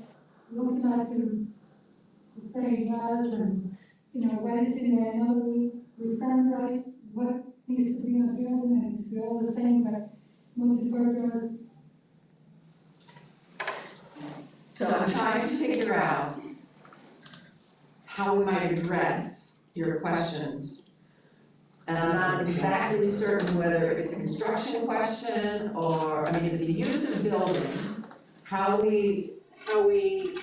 [SPEAKER 11] looking has and, you know, what is in there. In other words, we standardize what needs to be in the building and it's all the same, but multi-purpose.
[SPEAKER 4] So I'm trying to figure out how we might address your questions. And I'm not exactly certain whether it's a construction question or, I mean, it's a use of building, how we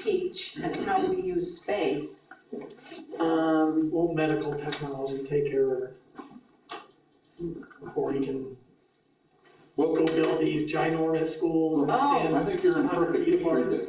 [SPEAKER 4] teach and how we use space.
[SPEAKER 6] Will medical technology take care of it? Before we can go build these ginormous schools and stand
[SPEAKER 8] I think you're in
[SPEAKER 6] 100
[SPEAKER 8] perfect
[SPEAKER 6] feet apart.
[SPEAKER 8] feature that,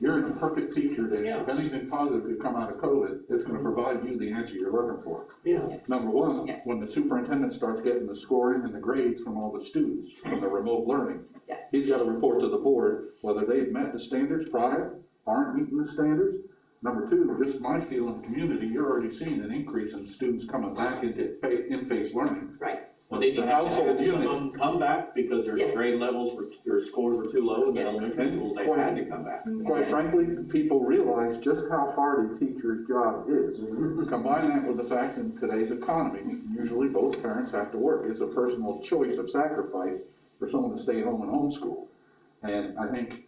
[SPEAKER 8] you're in a perfect feature that
[SPEAKER 6] Yeah.
[SPEAKER 8] if anything positive could come out of COVID, it's gonna provide you the answer you're looking for.
[SPEAKER 6] Yeah,
[SPEAKER 8] Number one,
[SPEAKER 4] Yeah.
[SPEAKER 8] when the superintendent starts getting the scoring and the grades from all the students from the remote learning,
[SPEAKER 4] Yeah.
[SPEAKER 8] he's gotta report to the board whether they've met the standards prior, aren't meeting the standards. Number two, just my feel in the community, you're already seeing an increase in students coming back into in-face learning.
[SPEAKER 4] Right.
[SPEAKER 12] Well, did you
[SPEAKER 8] The
[SPEAKER 12] have to
[SPEAKER 8] household
[SPEAKER 12] have some of
[SPEAKER 8] unit.
[SPEAKER 12] them come back because their
[SPEAKER 4] Yes.
[SPEAKER 12] grade levels were, their scores were too low in the
[SPEAKER 4] Yes.
[SPEAKER 12] elementary
[SPEAKER 8] And
[SPEAKER 12] schools, they
[SPEAKER 8] quite-
[SPEAKER 12] had to come back.
[SPEAKER 8] Quite frankly, people realize just how hard a teacher's job is. Combine that with the fact in today's economy, usually both parents have to work. It's a personal choice of sacrifice for someone to stay home and homeschool. And I think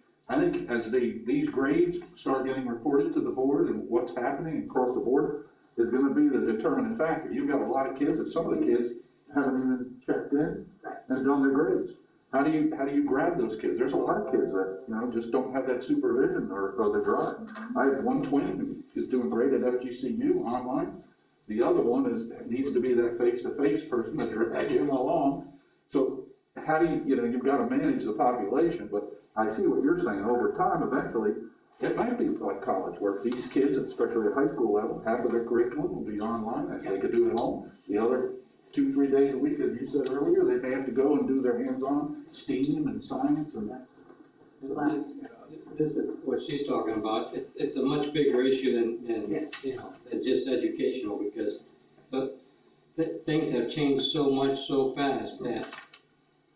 [SPEAKER 8] as these grades start getting reported to the board and what's happening across the board is gonna be the determining factor. You've got a lot of kids, and some of the kids haven't even checked in and done their grades. How do you grab those kids? There's a lot of kids that, you know, just don't have that supervision or the drive. I have one twin who is doing great at FGCU online. The other one needs to be that face-to-face person to drag him along. So how do you know, you've gotta manage the population, but I see what you're saying. Over time, eventually, it might be like college, where these kids, especially at high school level, half of their curriculum will be online, that they could do at home. The other 2-3 days a week, as you said earlier, they may have to go and do their hands-on STEAM and science and that.
[SPEAKER 9] This is what she's talking about, it's a much bigger issue than, you know, than just educational, because things have changed so much so fast that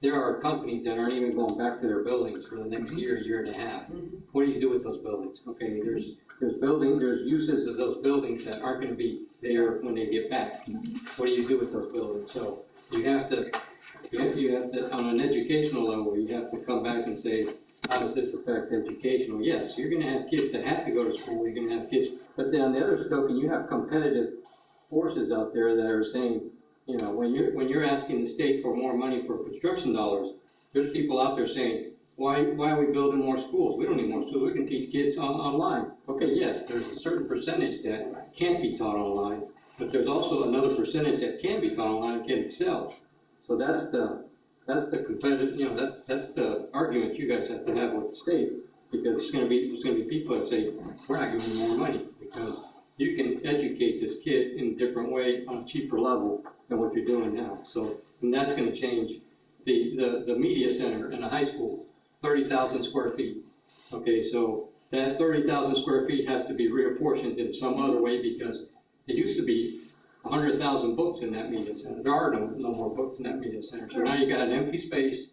[SPEAKER 9] there are companies that aren't even going back to their buildings for the next year and a half. What do you do with those buildings? Okay, there's uses of those buildings that aren't gonna be there when they get back. What do you do with those buildings? So you have to, on an educational level, you have to come back and say, how does this affect educational? Yes, you're gonna have kids that have to go to school, you're gonna have kids, but then on the other token, you have competitive forces out there that are saying, you know, when you're asking the state for more money for construction dollars, there's people out there saying, why are we building more schools? We don't need more schools, we can teach kids online. Okay, yes, there's a certain percentage that can't be taught online, but there's also another percentage that can be taught online and can excel. So that's the competitive, you know, that's the argument you guys have to have with the state, because there's gonna be people that say, we're not giving you more money, because you can educate this kid in a different way on a cheaper level than what you're doing now. So, and that's gonna change the media center in a high school, 30,000 square feet. Okay, so that 30,000 square feet has to be reapportioned in some other way, because it used to be 100,000 books in that media center. There are no more books in that media center. So now you got an empty space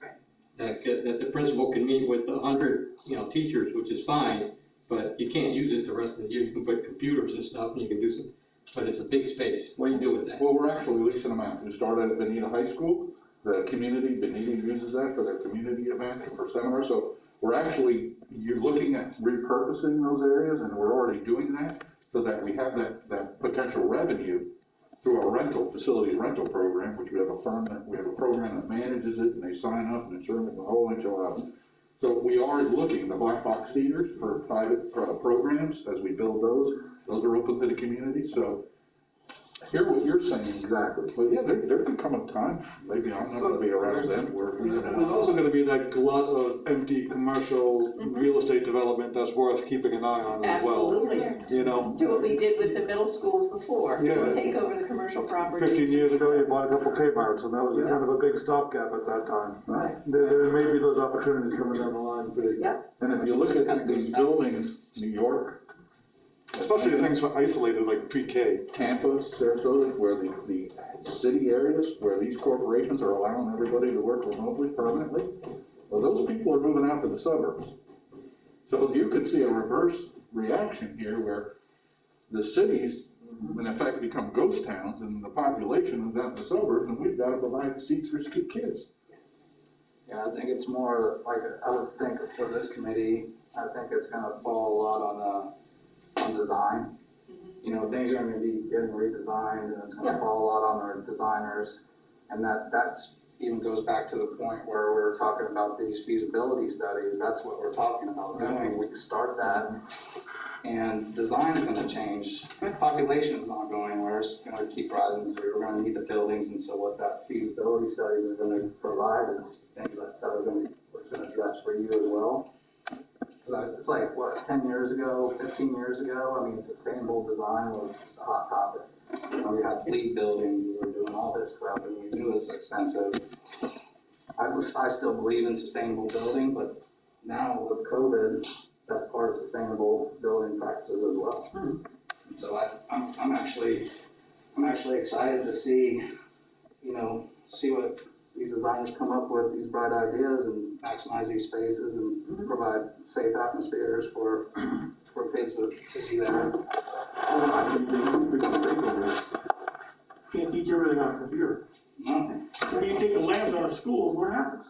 [SPEAKER 9] that the principal can meet with 100, you know, teachers, which is fine, but you can't use it the rest of the year. You can put computers and stuff and you can do some, but it's a big space. What do you do with that?
[SPEAKER 8] Well, we're actually leasing them out. We started at Benita High School. The community, Benita uses that for their community events and for seminars. So you're looking at repurposing those areas, and we're already doing that so that we have that potential revenue through our facility rental program, which we have a program that manages it, and they sign up and it's serving the whole enchilada. So we are looking, the black box theaters for private programs, as we build those are open to the community. So I hear what you're saying exactly, but yeah, there could come a time, maybe I'm not gonna be around then, where we have.
[SPEAKER 1] There's also gonna be that glut of empty commercial real estate development that's worth keeping an eye on as well.
[SPEAKER 4] Absolutely.
[SPEAKER 1] You know?
[SPEAKER 4] Do what we did with the middle schools before,
[SPEAKER 1] Yeah.
[SPEAKER 4] just take over the commercial property.
[SPEAKER 1] 15 years ago, you bought a couple Kmart's, and that was kind of a big stopgap at that time.
[SPEAKER 4] Right.
[SPEAKER 1] There may be those opportunities coming down the line, but
[SPEAKER 8] And if you look at these buildings, New York,
[SPEAKER 1] especially the things isolated like pre-K.
[SPEAKER 8] Tampa, Sarasota, where the city areas, where these corporations are allowing everybody to work remotely permanently, well, those people are moving out to the suburbs. So you could see a reverse reaction here where the cities, in effect, become ghost towns, and the population is out in the suburbs, and we've got to provide seats for kids.
[SPEAKER 7] Yeah, I think it's more like, I would think for this committee, I think it's gonna fall a lot on design. You know, things are gonna be getting redesigned, and it's gonna fall a lot on our designers. And that's even goes back to the point where we were talking about these feasibility studies. That's what we're talking about doing. We can start that. And design's gonna change. Population is not going anywhere. It's gonna keep rising, so we're gonna need the buildings. And so what that feasibility studies are gonna provide is things that are gonna, we're gonna address for you as well. Because it's like, what, 10 years ago, 15 years ago? I mean, sustainable design was a hot topic. You know, we had LEED buildings, we were doing all this stuff, and we knew it was expensive. I still believe in sustainable building, but now with COVID, that's part of sustainable building practices as well. And so I'm actually excited to see, you know, see what these designers come up with, these bright ideas, and maximize these spaces and provide safe atmospheres for kids to be there.
[SPEAKER 10] Can't teach everything on a computer.
[SPEAKER 7] No.
[SPEAKER 10] So when you take the labs out of schools, what happens?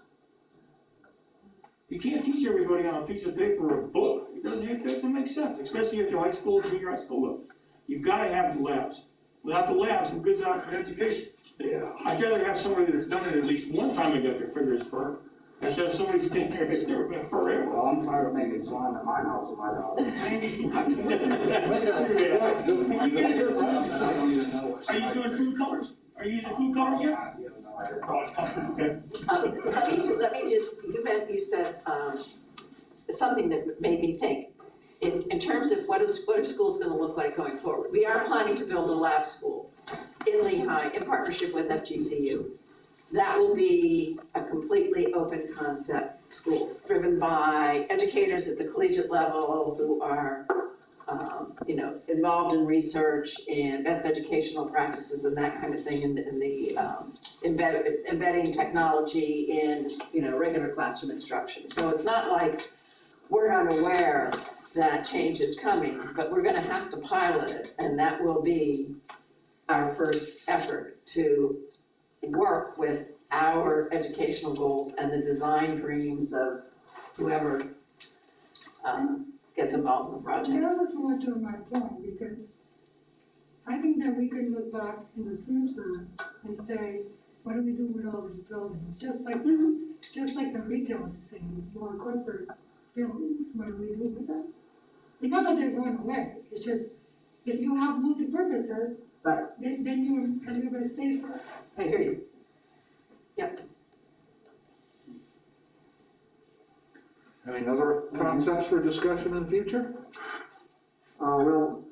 [SPEAKER 10] You can't teach everybody on a piece of paper or a book. It doesn't make sense, especially if you're high school, junior high school level. You've gotta have the labs. Without the labs, who goes out for education? Yeah. I'd rather have somebody that's done it at least one time and got their fingers burned, instead of somebody standing there that's never been burned.
[SPEAKER 7] Well, I'm tired of making slime at my house with my daughter.
[SPEAKER 10] I
[SPEAKER 7] don't even know what.
[SPEAKER 10] Are you doing food colors? Are you using food color yet? Oh, it's coming, okay.
[SPEAKER 4] Let me just, you said, something that made me think. In terms of what are schools gonna look like going forward? We are planning to build a lab school in Lehigh in partnership with FGCU. That will be a completely open concept school, driven by educators at the collegiate level who are, involved in research and best educational practices and that kind of thing, and embedding technology in, regular classroom instruction. So it's not like we're unaware that change is coming, but we're gonna have to pilot it, and that will be our first effort to work with our educational goals and the design dreams of whoever gets involved in the project.
[SPEAKER 11] That was more to my point, because I think that we could look back in the future and say, what do we do with all these buildings? Just like the retail thing, or corporate buildings, what do we do with them? It's not that they're going away, it's just, if you have multi-purposes,
[SPEAKER 4] Right.
[SPEAKER 11] then you're a little bit safer.
[SPEAKER 4] I hear you. Yep.
[SPEAKER 8] Any other concepts for discussion in the future?
[SPEAKER 13] Well,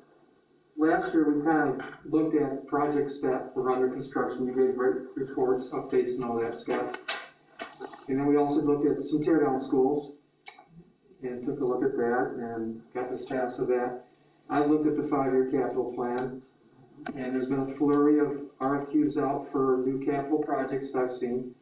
[SPEAKER 13] last year we kind of looked at projects that were under construction. You gave great reports, updates, and all that stuff. And then we also looked at some tear down schools and took a look at that and got the stats of that. I looked at the 5-year capital plan, and there's been a flurry of RFQs out for new capital projects that I've seen.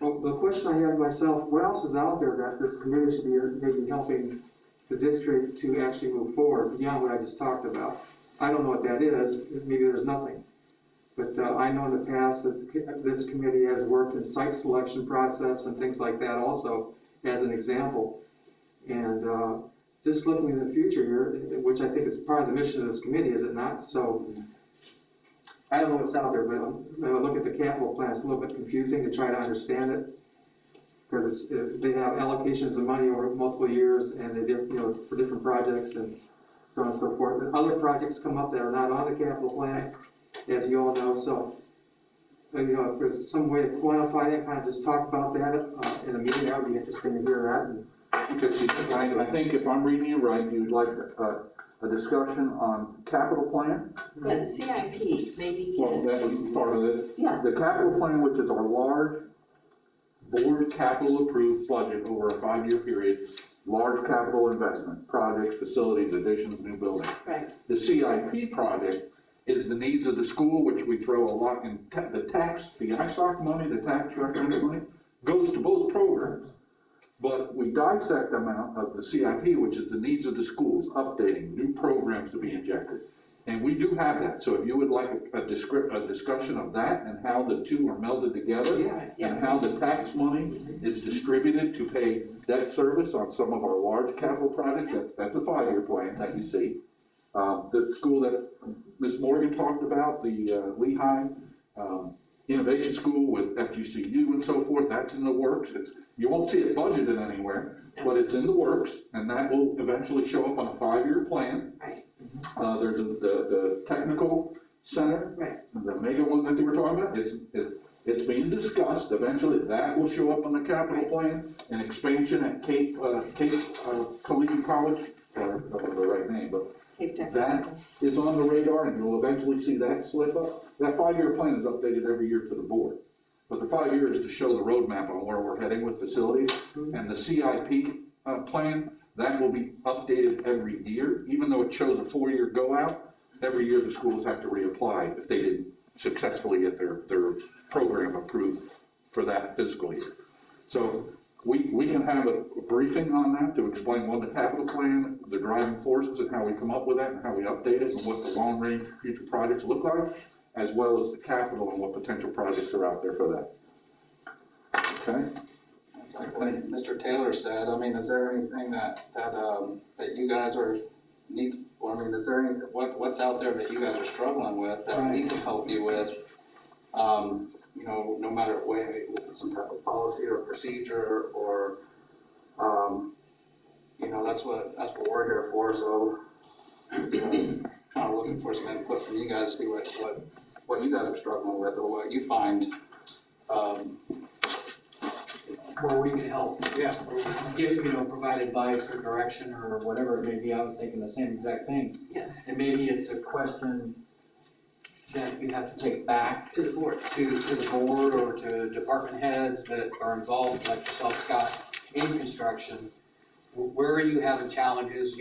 [SPEAKER 13] Well, the question I have myself, what else is out there that this committee should be maybe helping the district to actually move forward beyond what I just talked about? I don't know what that is, maybe there's nothing. But I know in the past that this committee has worked in site selection process and things like that also, as an example. And just looking in the future here, which I think is part of the mission of this committee, is it not? So I don't know what's out there, but when I look at the capital plan, it's a little bit confusing to try to understand it. Because they have allocations of money over multiple years, and they for different projects and so on and so forth. And other projects come up that are not on the capital plan, as you all know. So, if there's some way to quantify that, kind of just talk about that in a meeting, that would be interesting to hear that. And
[SPEAKER 8] Because I think if I'm reading you right, you'd like a discussion on capital plan?
[SPEAKER 4] Yeah, the CIP, maybe.
[SPEAKER 8] Well, that was part of it.
[SPEAKER 4] Yeah.
[SPEAKER 8] The capital plan, which is our large board capital approved budget over a 5-year period, large capital investment, projects, facilities, additions, new buildings.
[SPEAKER 4] Right.
[SPEAKER 8] The CIP project is the needs of the school, which we throw a lot in, the ISOC money, the tax reference money, goes to both programs. But we dissect them out of the CIP, which is the needs of the schools, updating, new programs to be injected. And we do have that, so if you would like a discussion of that and how the two are melded together, and how the tax money is distributed to pay debt service on some of our large capital projects, that's a 5-year plan that you see. The school that Ms. Morgan talked about, the Lehigh Innovation School with FGCU and so forth, that's in the works. You won't see it budgeted anywhere, but it's in the works, and that will eventually show up on a 5-year plan.
[SPEAKER 4] Right.
[SPEAKER 8] There's the technical center, the mega one that they were talking about, it's being discussed. Eventually that will show up on the capital plan, an expansion at Cape Collegiate College, I don't know the right name, but that is on the radar, and you'll eventually see that slip up. That 5-year plan is updated every year to the board. But the 5 years is to show the roadmap on where we're heading with facilities. And the CIP plan, that will be updated every year. Even though it shows a 4-year go out, every year the schools have to reapply if they didn't successfully get their program approved for that fiscal year. So we can have a briefing on that to explain what the capital plan, the driving forces, and how we come up with that, and how we update it, and what the long range future projects look like, as well as the capital and what potential projects are out there for that. Okay?
[SPEAKER 7] It's like what Mr. Taylor said, I mean, is there anything that you guys are needs, or I mean, is there any, what's out there that you guys are struggling with that we can help you with? You know, no matter what, some type of policy or procedure, or, you know, that's what we're here for, so kind of looking for some input from you guys, see what you guys are struggling with, or what you find,
[SPEAKER 5] Where we can help.
[SPEAKER 7] Yeah.
[SPEAKER 5] Give, provide advice or direction or whatever it may be. I was thinking the same exact thing.
[SPEAKER 4] Yeah.
[SPEAKER 5] And maybe it's a question that you have to take back
[SPEAKER 4] To the board.
[SPEAKER 5] to the board or to department heads that are involved, like yourself, Scott, in construction. Where are you having challenges,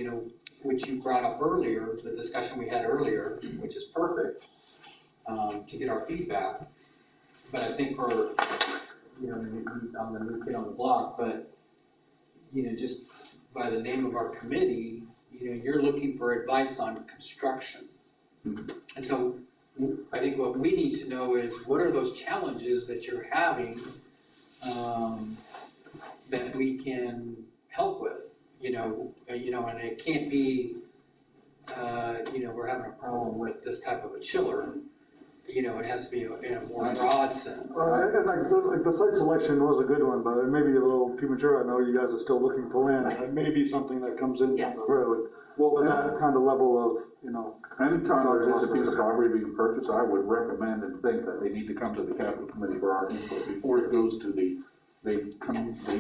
[SPEAKER 5] which you brought up earlier, the discussion we had earlier, which is perfect, to get our feedback. But I think for, I'm the new kid on the block, but, just by the name of our committee, you're looking for advice on construction. And so I think what we need to know is what are those challenges that you're having, that we can help with, and it can't be, we're having a problem with this type of a chiller. It has to be in a more broad sense.
[SPEAKER 1] Well, I think like the site selection was a good one, but it may be a little premature. I know you guys are still looking for land. It may be something that comes in down the road. Well, that kind of level of,
[SPEAKER 8] Anytime there's a piece of property being purchased, I would recommend and think that they need to come to the capital committee for our input before it goes to they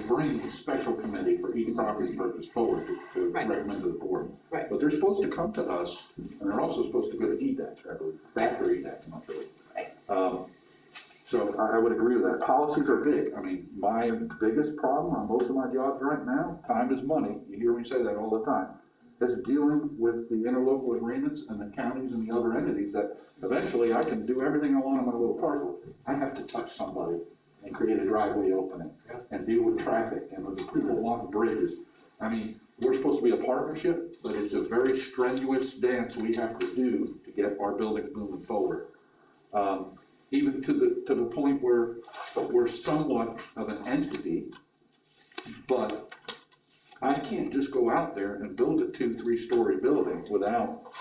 [SPEAKER 8] bring the special committee for each property purchase forward to recommend to the board.
[SPEAKER 4] Right.
[SPEAKER 8] But they're supposed to come to us, and they're also supposed to go to EDAC, I believe, back to EDAC, I'm not sure. So I would agree with that. Policies are big. I mean, my biggest problem on most of my jobs right now, time is money. You hear me say that all the time. It's dealing with the interlocal agreements and the counties and the other entities that eventually I can do everything I want on my little parcel. I have to touch somebody and create a driveway opening and deal with traffic and with the people along bridges. I mean, we're supposed to be a partnership, but it's a very strenuous dance we have to do to get our buildings moving forward. Even to the point where we're somewhat of an entity, but I can't just go out there and build a 2-3 story building without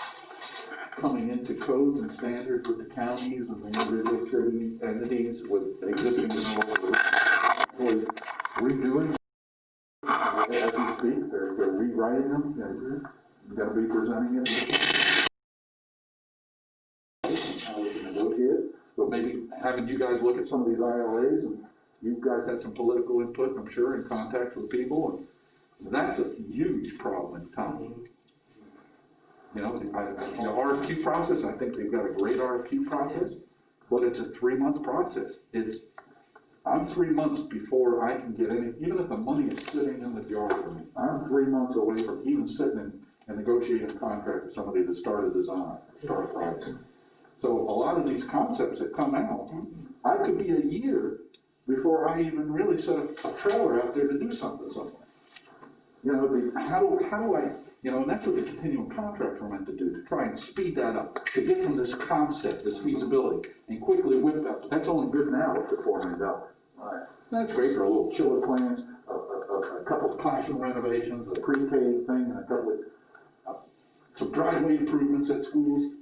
[SPEAKER 8] coming into codes and standards with the counties and the individual city entities with existing redoing as we speak. They're rewriting them, and you've got to be presenting it. How we can negotiate, but maybe having you guys look at some of these ILAs, and you guys had some political input, I'm sure, in contact with people, and that's a huge problem in town. The RFQ process, I think they've got a great RFQ process, but it's a 3-month process. I'm 3 months before I can get any, even if the money is sitting in the jar for me, I'm 3 months away from even sitting and negotiating a contract with somebody to start a design, start a project. So a lot of these concepts that come out, I could be a year before I even really set a trailer out there to do something somewhere. How do I You know, and that's what the continuing contracts were meant to do, to try and speed that up, to get from this concept, this feasibility, and quickly whip that. But that's only good now up to $4 million. That's great for a little chiller plant, a couple of classroom renovations, a pre-K thing, and a couple of, some driveway improvements at schools.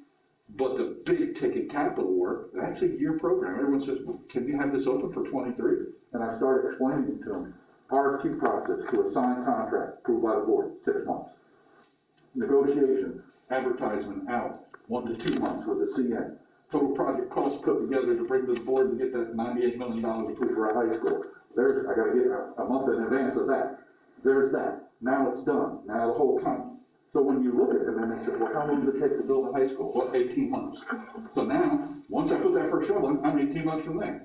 [SPEAKER 8] But the big ticket capital work, that's a year program. Everyone says, well, can you have this open for 23? And I started explaining to them, RFQ process to a signed contract approved by the board, 6 months. Negotiation, advertisement out, 1 to 2 months with the CN. Total project cost put together to bring to the board to get that $98 million approved for a high school. I gotta get a month in advance of that. There's that. Now it's done. Now the whole So when you look at it, and they say, well, how long does it take to build a high school? Well, 18 months. So now, once I put that first shovel in, I'm 18 months from there.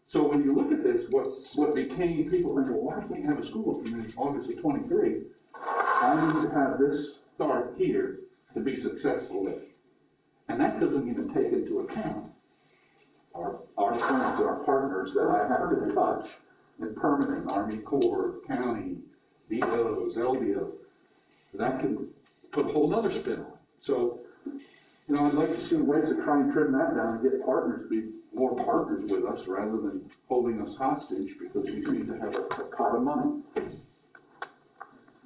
[SPEAKER 8] So when you look at this, what became, people think, well, why can't you have a school in August of 23? I need to have this start here to be successful with. And that doesn't even take into account our friends, our partners that I have to touch in permitting, Army Corps, county, DOs, LDOs. That can put a whole nother spin on it. So, you know, I'd like to see ways to try and trim that down and get partners to be more partners with us rather than holding us hostage because we need to have a pot of money.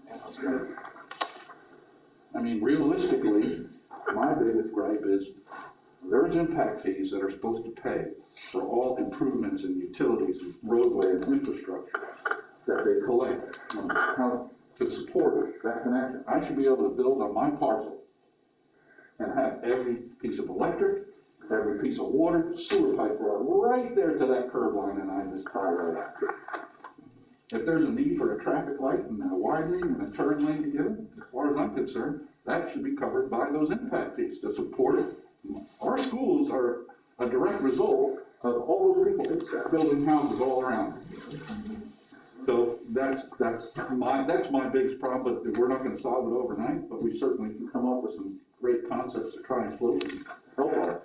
[SPEAKER 5] That's good.
[SPEAKER 8] I mean, realistically, my biggest gripe is there's impact fees that are supposed to pay for all improvements in utilities, roadway and infrastructure that they collect how to support that connection. I should be able to build on my parcel and have every piece of electric, every piece of water, sewer pipe brought right there to that curb line and I just tie right after it. If there's a need for a traffic light and a widening and a turn lane together, as far as I'm concerned, that should be covered by those impact fees to support it. Our schools are a direct result of all those people building houses all around. So that's my biggest problem, but we're not gonna solve it overnight, but we certainly can come up with some great concepts to try and float and help our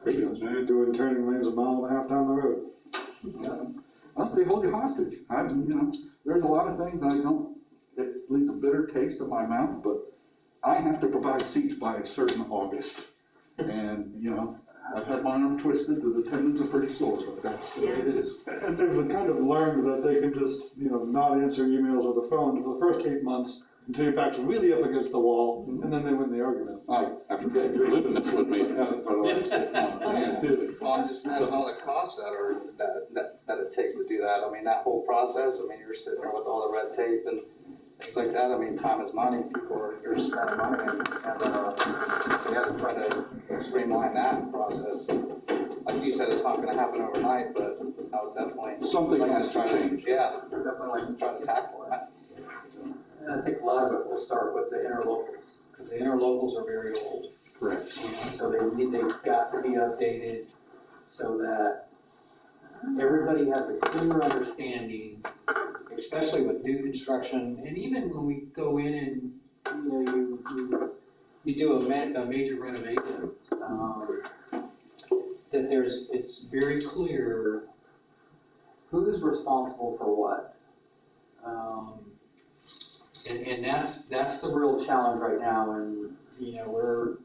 [SPEAKER 8] agents.
[SPEAKER 1] And doing turning lanes a mile and a half down the road.
[SPEAKER 8] I don't think they hold you hostage. There's a lot of things it leaves a bitter taste in my mouth, but I have to provide seats by a certain August. And, I've had my arm twisted, the tendons are pretty sore, but that's the way it is.
[SPEAKER 1] And they've kind of learned that they can just, not answer emails or the phone for the first 8 months until your back's really up against the wall, and then they win the argument.
[SPEAKER 8] I forget, you're living this with me, haven't for the last 6 months.
[SPEAKER 7] Well, I'm just imagine all the costs that it takes to do that. I mean, that whole process, you're sitting there with all the red tape and things like that. Time is money. You're spending money and you gotta try to streamline that process. Like you said, it's not gonna happen overnight, but I would definitely.
[SPEAKER 8] Something has to change.
[SPEAKER 7] Yeah, definitely like to try to tackle that.
[SPEAKER 5] And I think a lot of it will start with the interlocals, because the interlocals are very old.
[SPEAKER 8] Correct.
[SPEAKER 5] So they've got to be updated so that everybody has a clear understanding, especially with new construction, and even when we go in and, you do a major renovation, that it's very clear who's responsible for what. And that's the real challenge right now, and, we're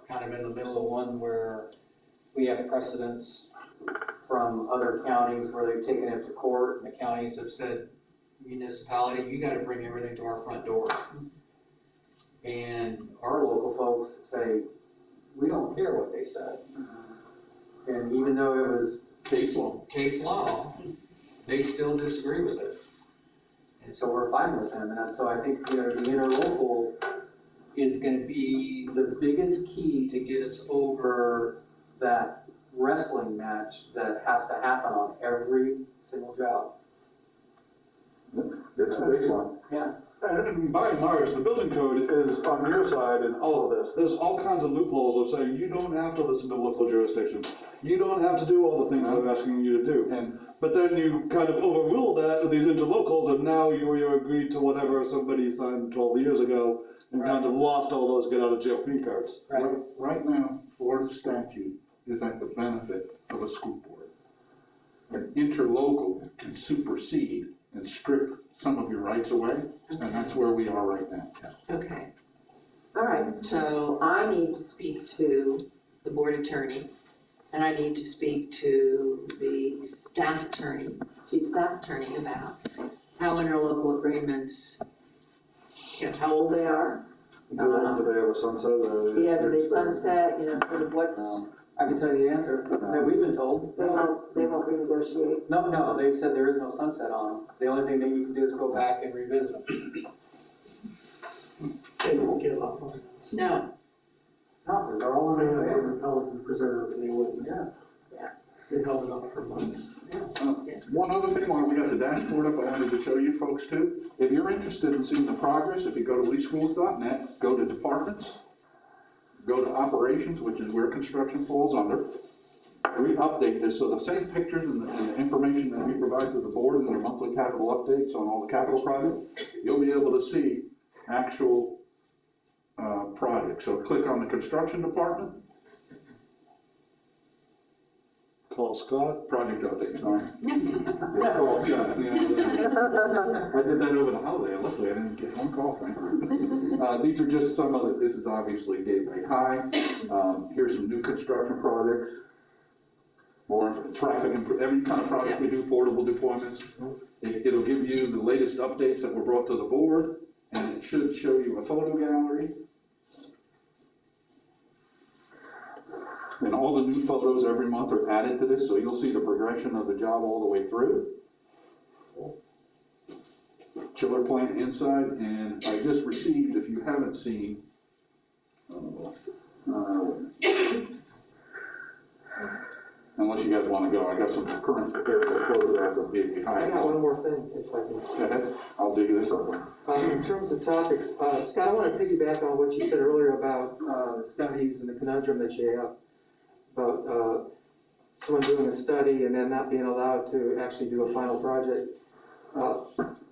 [SPEAKER 5] kind of in the middle of one where we have precedents from other counties where they've taken it to court, and the counties have said, municipality, you gotta bring everything to our front door. And our local folks say, we don't care what they said. And even though it was case law, they still disagree with it. And so we're fine with them, and so I think, the interlocal is gonna be the biggest key to get us over that wrestling match that has to happen on every single job.
[SPEAKER 8] That's the baseline.
[SPEAKER 5] Yeah.
[SPEAKER 1] And by and large, the building code is on your side in all of this. There's all kinds of loopholes of saying you don't have to listen to local jurisdictions. You don't have to do all the things I'm asking you to do. But then you kind of overrule that with these interlocals, and now you're agreed to whatever somebody signed 12 years ago and kind of lost all those get out of jail free cards.
[SPEAKER 8] Right now, Florida statute is at the benefit of a school board. An interlocal can supersede and strip some of your rights away, and that's where we are right now.
[SPEAKER 4] Okay. All right, so I need to speak to the board attorney, and I need to speak to the staff attorney, chief staff attorney, about how interlocal agreements, how old they are.
[SPEAKER 1] Do they have a sunset or?
[SPEAKER 4] Yeah, do they sunset, sort of what's,
[SPEAKER 13] I can tell you the answer, that we've been told.
[SPEAKER 4] they won't renegotiate.
[SPEAKER 13] No, they said there is no sunset on them. The only thing that you can do is go back and revisit them.
[SPEAKER 6] They won't get a lot more.
[SPEAKER 4] No,
[SPEAKER 13] No, because they're all in the agricultural preserve and they wouldn't.
[SPEAKER 6] They held it up for months.
[SPEAKER 8] One other thing, while we got the dashboard up, I wanted to show you folks too. If you're interested in seeing the progress, if you go to leeschools.net, go to departments, go to operations, which is where construction falls under. We update this, so the same pictures and the information that we provide to the board in their monthly capital updates on all the capital projects, you'll be able to see actual projects. So click on the construction department.
[SPEAKER 1] Call Scott.
[SPEAKER 8] Project update, sorry. Yeah, call Scott. Yeah. I did that over the holiday, luckily I didn't get one call, frankly. These are just some of this is obviously Gateway High. Here's some new construction projects. More traffic, every kind of project we do, portable deployments. It'll give you the latest updates that were brought to the board, and it should show you a photo gallery. And all the new photos every month are added to this, so you'll see the progression of the job all the way through. Chiller plant inside, and I just received, if you haven't seen, unless you guys want to go, I got some current aerial photographs of being
[SPEAKER 13] I
[SPEAKER 8] behind.
[SPEAKER 13] got one more thing, if I can.
[SPEAKER 8] Go ahead, I'll dig this up.
[SPEAKER 13] In terms of topics, Scott, I want to piggyback on what you said earlier about the studies and the conundrum that you have about someone doing a study and then not being allowed to actually do a final project.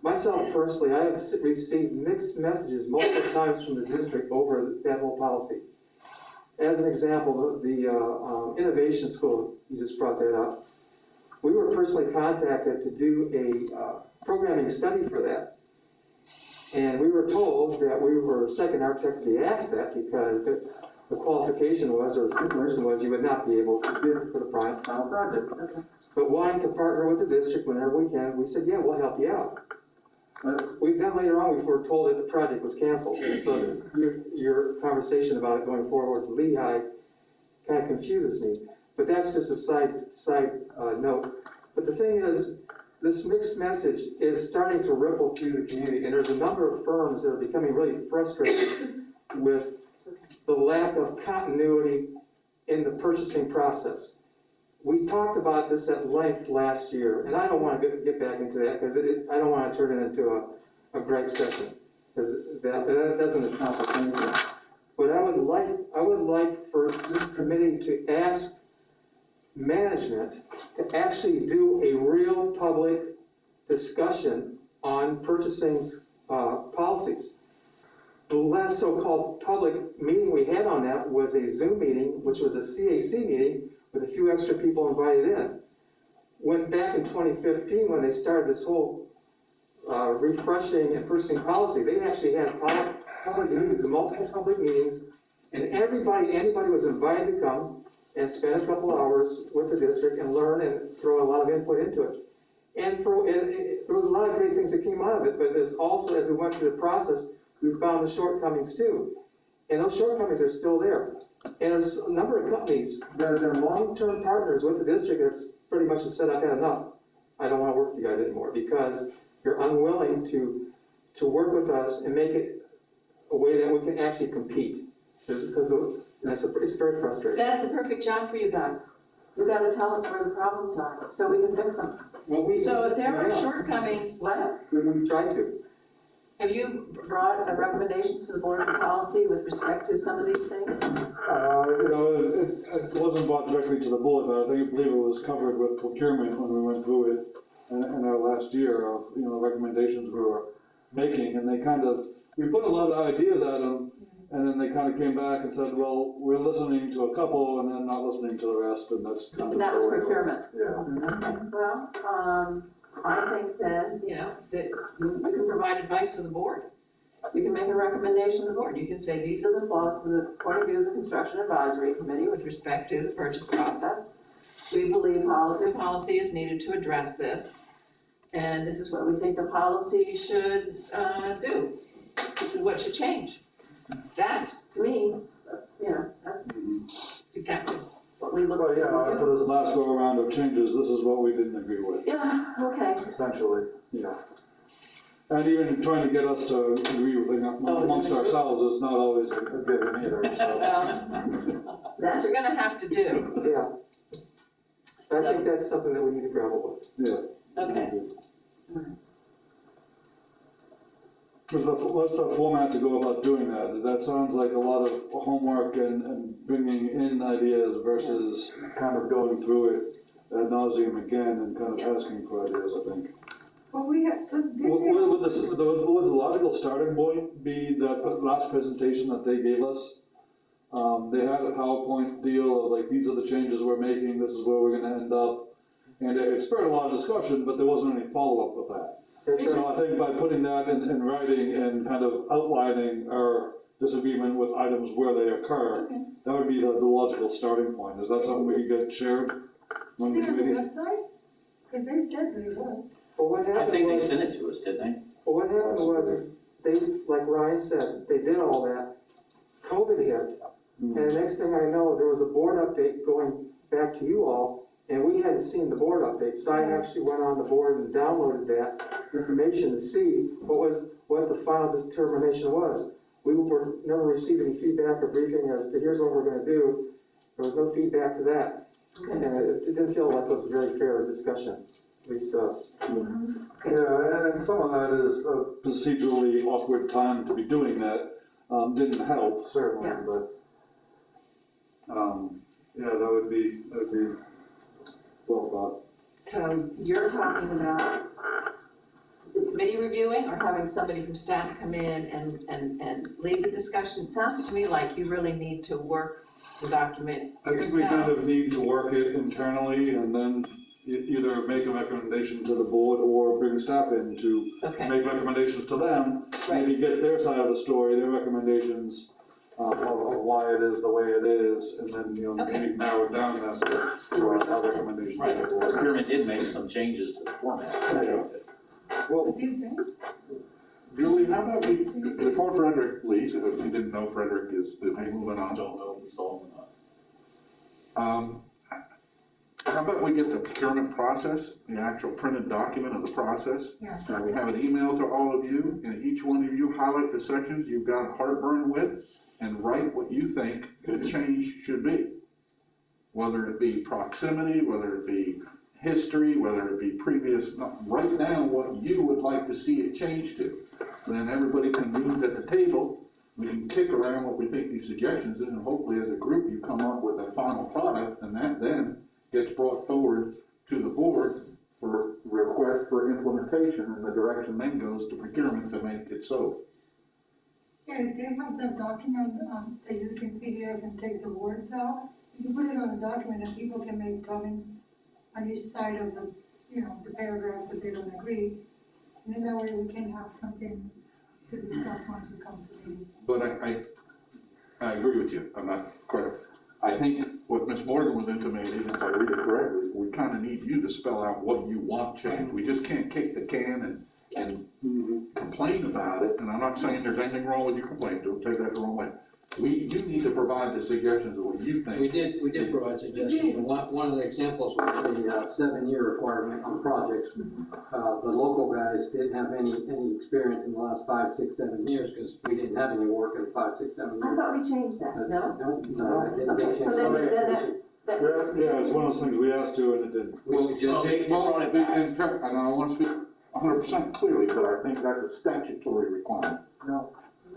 [SPEAKER 13] Myself personally, I have received mixed messages multiple times from the district over that whole policy. As an example, the innovation school, you just brought that up. We were personally contacted to do a programming study for that. And we were told that we were the second architect to be asked that because the qualification was, or the stipulation was, you would not be able to bid for the final project. But wanting to partner with the district whenever we can, we said, yeah, we'll help you out. Then later on, we were told that the project was canceled. And so your conversation about it going forward with Lehigh kind of confuses me. But that's just a side note. But the thing is, this mixed message is starting to ripple through the community, and there's a number of firms that are becoming really frustrated with the lack of continuity in the purchasing process. We talked about this at length last year, and I don't want to get back into that because I don't want to turn it into a gripe session, because that doesn't accomplish anything. But I would like for this committee to ask management to actually do a real public discussion on purchasing policies. The last so-called public meeting we had on that was a Zoom meeting, which was a CAC meeting with a few extra people invited in. Went back in 2015 when they started this whole refreshing and purchasing policy. They actually had public meetings, multiple public meetings, and anybody was invited to come and spend a couple hours with the district and learn and throw a lot of input into it. And there was a lot of great things that came out of it, but there's also, as we went through the process, we found the shortcomings too. And those shortcomings are still there. And there's a number of companies that have been long-term partners with the district that's pretty much said, I've had enough. I don't want to work with you guys anymore because you're unwilling to work with us and make it a way that we can actually compete. Because it's very frustrating.
[SPEAKER 4] that's a perfect job for you guys. You gotta tell us where the problems are, so we can fix them.
[SPEAKER 13] Well,
[SPEAKER 4] So if there are shortcomings, what?
[SPEAKER 13] we tried to.
[SPEAKER 4] Have you brought recommendations to the board of policy with respect to some of these things?
[SPEAKER 1] It wasn't brought directly to the board, but I believe it was covered with procurement when we went through it in our last year of, recommendations we were making, and we put a lot of ideas at them, and then they kind of came back and said, well, we're listening to a couple and then not listening to the rest, and that's kind of.
[SPEAKER 4] That was procurement.
[SPEAKER 1] Yeah.
[SPEAKER 4] Okay, well, I think then, that you can provide advice to the board. You can make a recommendation to the board. You can say, these are the flaws from the point of view of the Construction Advisory Committee with respect to the purchase process. We believe policy is needed to address this, and this is what we think the policy should do. This is what should change. That's, to me, that's exactly what we look
[SPEAKER 1] Well,
[SPEAKER 4] for.
[SPEAKER 1] yeah, after this last go around of changes, this is what we didn't agree with,
[SPEAKER 4] Yeah, okay.
[SPEAKER 1] essentially, And even trying to get us to agree with it amongst ourselves is not always a given either, so.
[SPEAKER 4] Well, that you're gonna have to do.
[SPEAKER 13] Yeah, I think that's something that we need to grapple with.
[SPEAKER 1] Yeah.
[SPEAKER 4] Okay.
[SPEAKER 1] What's the format to go about doing that? That sounds like a lot of homework and bringing in ideas versus kind of going through it ad nauseum again and kind of asking for ideas, I think.
[SPEAKER 11] Well, we have,
[SPEAKER 1] Would the logical starting point be the last presentation that they gave us? They had a PowerPoint deal of like, these are the changes we're making, this is where we're gonna end up. And it spurred a lot of discussion, but there wasn't any follow-up with that. So I think by putting that in writing and kind of outlining our disagreement with items where they occur, that would be the logical starting point. Is that something we could get shared among the
[SPEAKER 11] is it on the
[SPEAKER 1] committee?
[SPEAKER 11] website? Because they said that it was.
[SPEAKER 13] But what
[SPEAKER 12] I
[SPEAKER 13] happened
[SPEAKER 12] think they
[SPEAKER 13] was,
[SPEAKER 12] sent it to us, didn't they?
[SPEAKER 13] but what happened was, they, like Ryan said, they did all that, COVID hit, and the next thing I know, there was a board update going back to you all, and we hadn't seen the board update, so I actually went on the board and downloaded that information to see what the final determination was. We were never received any feedback or briefing as to here's what we're gonna do. There was no feedback to that, and it didn't feel like it was a very fair discussion, at least to us.
[SPEAKER 1] Yeah, and some of that is a procedurally awkward time to be doing that. Didn't help, certainly, but, yeah, that would be well thought.
[SPEAKER 4] So you're talking about the committee reviewing or having somebody from staff come in and lead the discussion? It sounds to me like you really need to work the document
[SPEAKER 1] I think we kind of
[SPEAKER 4] yourselves.
[SPEAKER 1] need to work it internally and then either make a recommendation to the board or bring staff in to
[SPEAKER 4] Okay,
[SPEAKER 1] make recommendations to them.
[SPEAKER 4] Right.
[SPEAKER 1] Maybe get their side of the story, their recommendations, of why it is the way it is, and then,
[SPEAKER 4] Okay.
[SPEAKER 1] maybe narrow it down as to our recommendations to the board.
[SPEAKER 12] Procurement did make some changes to the format.
[SPEAKER 8] Well,
[SPEAKER 11] Do you think?
[SPEAKER 8] Julie, how about we, before Frederick leaves, if you didn't know Frederick is moving on.
[SPEAKER 12] Don't know if we saw them or not.
[SPEAKER 8] How about we get the procurement process, the actual printed document of the process?
[SPEAKER 11] Yeah.
[SPEAKER 8] And we have an email to all of you, and each one of you highlight the sections you've got heartburn with, and write what you think the change should be. Whether it be proximity, whether it be history, whether it be previous, write down what you would like to see it change to. Then everybody can meet at the table, we can kick around what we think these suggestions is, and hopefully as a group you come up with a final product, and that then gets brought forward to the board for request for implementation, and the direction then goes to procurement to make it so.
[SPEAKER 11] Yeah, if they have the document, that you can PDF and take the words out, you can put it on a document and people can make comments on each side of the, the paragraphs that they don't agree. And then that way we can have something to discuss once we come to the meeting.
[SPEAKER 8] But I agree with you, I'm not quite, I think what Ms. Morgan was intimating, if I read it correctly, we kind of need you to spell out what you want changed. We just can't kick the can and complain about it, and I'm not saying there's anything wrong with your complaint, don't take that the wrong way. You need to provide the suggestions of what you think.
[SPEAKER 9] We did provide suggestions, and one of the examples was the 7-year requirement on projects. The local guys didn't have any experience in the last 5, 6, 7 years, because we didn't have any work in 5, 6, 7
[SPEAKER 4] I
[SPEAKER 9] years.
[SPEAKER 4] thought we changed that, no?
[SPEAKER 9] No, that didn't
[SPEAKER 4] Okay,
[SPEAKER 9] get
[SPEAKER 4] so
[SPEAKER 9] changed.
[SPEAKER 4] that.
[SPEAKER 1] Yeah, it's one of those things we asked to and it didn't.
[SPEAKER 8] Well,
[SPEAKER 9] We just-
[SPEAKER 8] well, in fact, and I don't want to speak 100% clearly, but I think that's a statutory requirement.
[SPEAKER 13] No,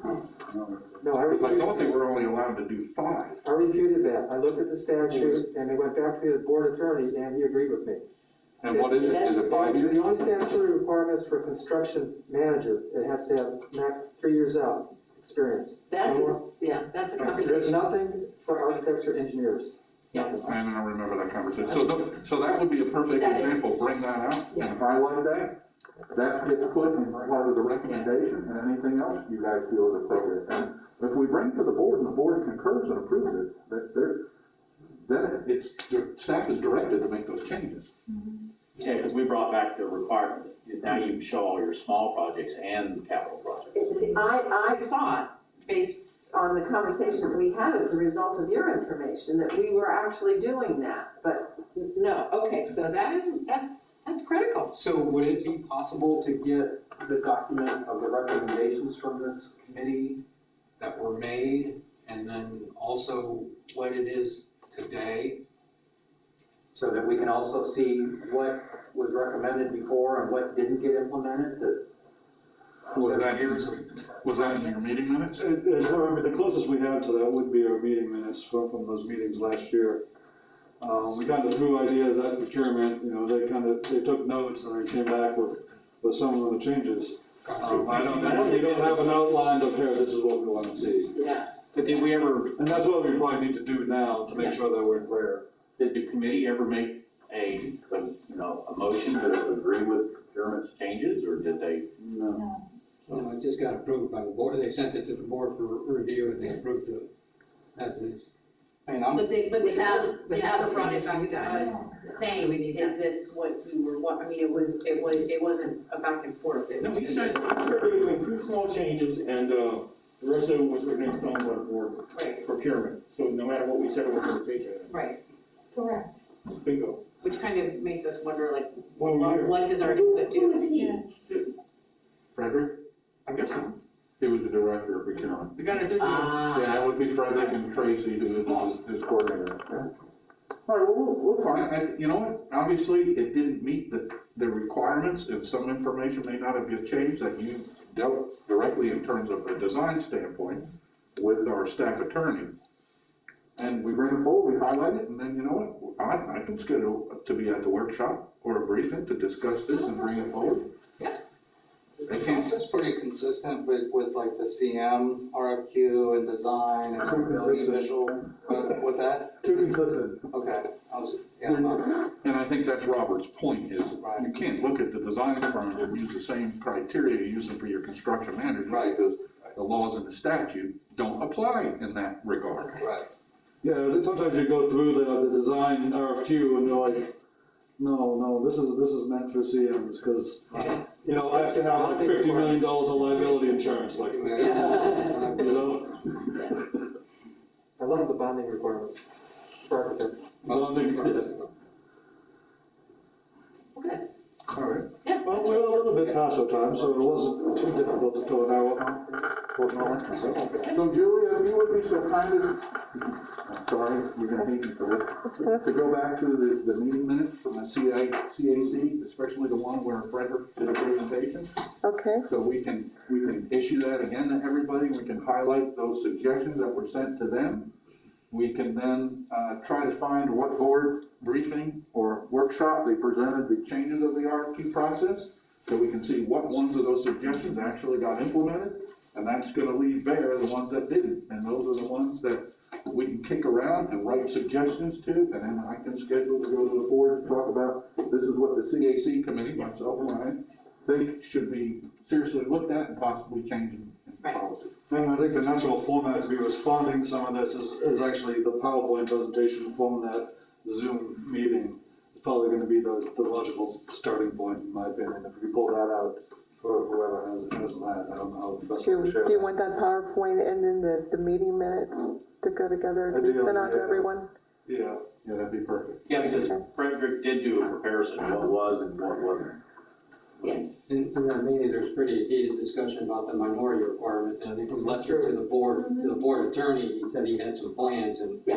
[SPEAKER 8] Because I
[SPEAKER 13] I
[SPEAKER 8] thought they were only allowed to do 5.
[SPEAKER 13] refuted that. I looked at the statute, and they went back to the board attorney, and he agreed with me.
[SPEAKER 8] And what is it? Is it 5 years?
[SPEAKER 13] The only statutory requirements for construction manager, it has to have max 3 years out experience.
[SPEAKER 4] That's,
[SPEAKER 13] No more.
[SPEAKER 4] yeah, that's the
[SPEAKER 13] There's
[SPEAKER 4] conversation.
[SPEAKER 13] nothing for architects or engineers.
[SPEAKER 4] Yeah.
[SPEAKER 8] And I remember that conversation. So that would be a perfect
[SPEAKER 4] That is.
[SPEAKER 8] example, bring that out and highlight that. That gets put in part of the recommendation, and anything else you guys feel is appropriate. And if we bring it to the board and the board concurs and approves it, then the staff is directed to make those changes.
[SPEAKER 12] Yeah, because we brought back the requirement, now you show all your small projects and capital projects.
[SPEAKER 4] See, I thought, based on the conversation that we had as a result of your information, that we were actually doing that, but no, okay, so that's critical.
[SPEAKER 5] So would it be possible to get the document of the recommendations from this committee that were made, and then also what it is today? So that we can also see what was recommended before and what didn't get implemented,
[SPEAKER 8] Was that
[SPEAKER 5] years of.
[SPEAKER 8] Was that in your meeting minutes?
[SPEAKER 1] The closest we have to that would be our meeting minutes from those meetings last year. We kind of threw ideas at procurement, they took notes and then came back with some of the changes. We don't have an outline of here, this is what we want to see.
[SPEAKER 4] Yeah.
[SPEAKER 12] But did we ever,
[SPEAKER 1] And that's what we probably need to do now to make sure that we're clear.
[SPEAKER 12] did the committee ever make a motion to agree with procurement's changes, or did they?
[SPEAKER 1] No.
[SPEAKER 14] No, it just got approved by the board. They sent it to the board for review and they approved it as is.
[SPEAKER 5] I mean, I'm.
[SPEAKER 15] But they
[SPEAKER 4] Without
[SPEAKER 15] never brought it
[SPEAKER 4] opinion from
[SPEAKER 15] back to
[SPEAKER 4] you guys.
[SPEAKER 15] us saying, is this what you were, I mean, it wasn't a back and forth. It
[SPEAKER 10] No,
[SPEAKER 15] was
[SPEAKER 10] he
[SPEAKER 15] just-
[SPEAKER 10] said, they were doing 2 small changes, and the rest of it was written in stone by the board
[SPEAKER 15] Right,
[SPEAKER 10] procurement. So no matter what we said, it was going to change it.
[SPEAKER 15] right,
[SPEAKER 11] Correct.
[SPEAKER 10] Bingo.
[SPEAKER 15] which kind of makes us wonder, like,
[SPEAKER 10] Well,
[SPEAKER 15] what does our input do?
[SPEAKER 4] Who is he?
[SPEAKER 8] Frederick?
[SPEAKER 10] I guess so.
[SPEAKER 8] He was the director of procurement.
[SPEAKER 10] The guy that did the.
[SPEAKER 8] Yeah, it would be Frederick and Tracy who is his coordinator. All right, well, we'll find, you know what, obviously, it didn't meet the requirements, and some information may not have been changed that you dealt directly in terms of a design standpoint with our staff attorney. And we bring it forward, we highlight it, and then, you know what, I can schedule to be at the workshop or a briefing to discuss this and bring it forward.
[SPEAKER 7] Is the process pretty consistent with like the CM, RFQ and design and
[SPEAKER 1] Too
[SPEAKER 7] building
[SPEAKER 1] consistent.
[SPEAKER 7] visual? What's that?
[SPEAKER 1] Too consistent.
[SPEAKER 7] Okay, I'm not-
[SPEAKER 8] And I think that's Robert's point, is
[SPEAKER 7] Right.
[SPEAKER 8] you can't look at the design firm and use the same criteria you're using for your construction manager.
[SPEAKER 7] Right.
[SPEAKER 8] Because the laws and the statute don't apply in that regard.
[SPEAKER 7] right.
[SPEAKER 1] Yeah, sometimes you go through the design RFQ and they're like, no, this is meant for CMs, because, I have to have like $50 million of liability insurance, like, you know?
[SPEAKER 13] I love the bonding requirements for architects.
[SPEAKER 4] Okay.
[SPEAKER 1] All right.
[SPEAKER 4] Yeah.
[SPEAKER 1] Well, we're a little bit past our time, so it wasn't too difficult to fill an hour.
[SPEAKER 8] So Julia, if you would be so kind as, I'm sorry, you're gonna hate me for this, to go back to the meeting minutes from the CAC, especially the one where Frederick did a presentation.
[SPEAKER 3] Okay.
[SPEAKER 8] So we can issue that again to everybody, we can highlight those suggestions that were sent to them. We can then, try to find what board briefing or workshop they presented the changes of the RFQ process, so we can see what ones of those suggestions actually got implemented, and that's gonna leave bare the ones that didn't, and those are the ones that we can kick around and write suggestions to, and then I can schedule to go to the board and talk about, this is what the CAC committee, myself and I, think should be seriously looked at and possibly changed in policy.
[SPEAKER 1] And I think the natural format to be responding to some of this is actually the PowerPoint presentation from that Zoom meeting. It's probably gonna be the logical starting point, in my opinion, if we pull that out for whoever has that, I don't know. Best way to share
[SPEAKER 3] Do you
[SPEAKER 1] that.
[SPEAKER 3] want that PowerPoint and then the meeting minutes to go together and be sent out to
[SPEAKER 1] Ideally, yeah.
[SPEAKER 3] everyone?
[SPEAKER 1] Yeah.
[SPEAKER 8] Yeah, that'd be perfect.
[SPEAKER 12] Yeah, because Frederick did do a comparison of what was and what wasn't.
[SPEAKER 4] Yes.
[SPEAKER 14] In that meeting, there's pretty heated discussion about the minority requirement, and I think we left it to the board attorney. He said he had some plans, and we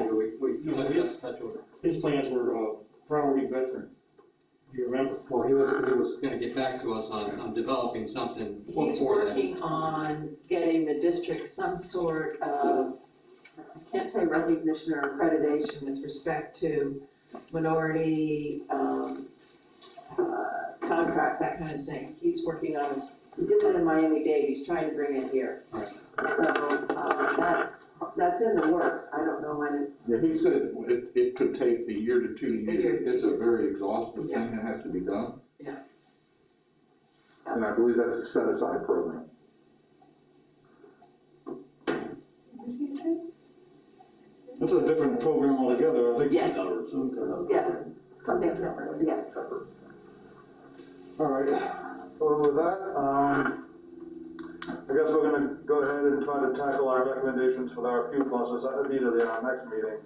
[SPEAKER 10] No,
[SPEAKER 14] took
[SPEAKER 10] his-
[SPEAKER 14] touch with it.
[SPEAKER 10] His plans were, priority veteran. Do you remember?
[SPEAKER 14] Well, he was gonna get back to us on developing something
[SPEAKER 4] He's
[SPEAKER 14] for that.
[SPEAKER 4] working on getting the district some sort of, I can't say recognition or accreditation with respect to minority, contracts, that kind of thing. He's working on his, he did it in Miami-Dade, he's trying to bring it here.
[SPEAKER 14] Right.
[SPEAKER 4] So, that's
[SPEAKER 15] that's in the works, I don't know when it's.
[SPEAKER 8] Yeah, he said it could take a year to 2
[SPEAKER 15] A year
[SPEAKER 8] years.
[SPEAKER 15] to
[SPEAKER 8] It's a very exhaustive
[SPEAKER 15] Yeah.
[SPEAKER 8] thing that has to be done.
[SPEAKER 15] Yeah.
[SPEAKER 8] And I believe that's a set-aside program.
[SPEAKER 1] That's a different program altogether, I think.
[SPEAKER 15] Yes, yes, something different, yes.
[SPEAKER 1] All right, well, with that, I guess we're gonna go ahead and try to tackle our recommendations for the RFQ process at immediately in our next meeting.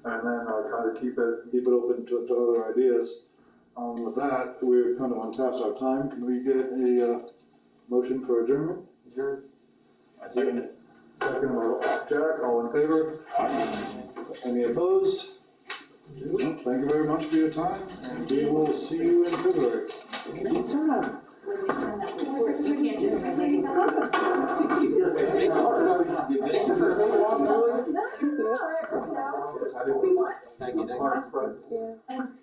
[SPEAKER 1] And then try to keep it open to other ideas. With that, we're kind of on past our time. Can we get a motion for adjournment?
[SPEAKER 12] I second it.
[SPEAKER 1] Second by Jack, all in favor? Any opposed? Well, thank you very much for your time, and we will see you in February.
[SPEAKER 15] Good job.
[SPEAKER 14] Thank you, Nick.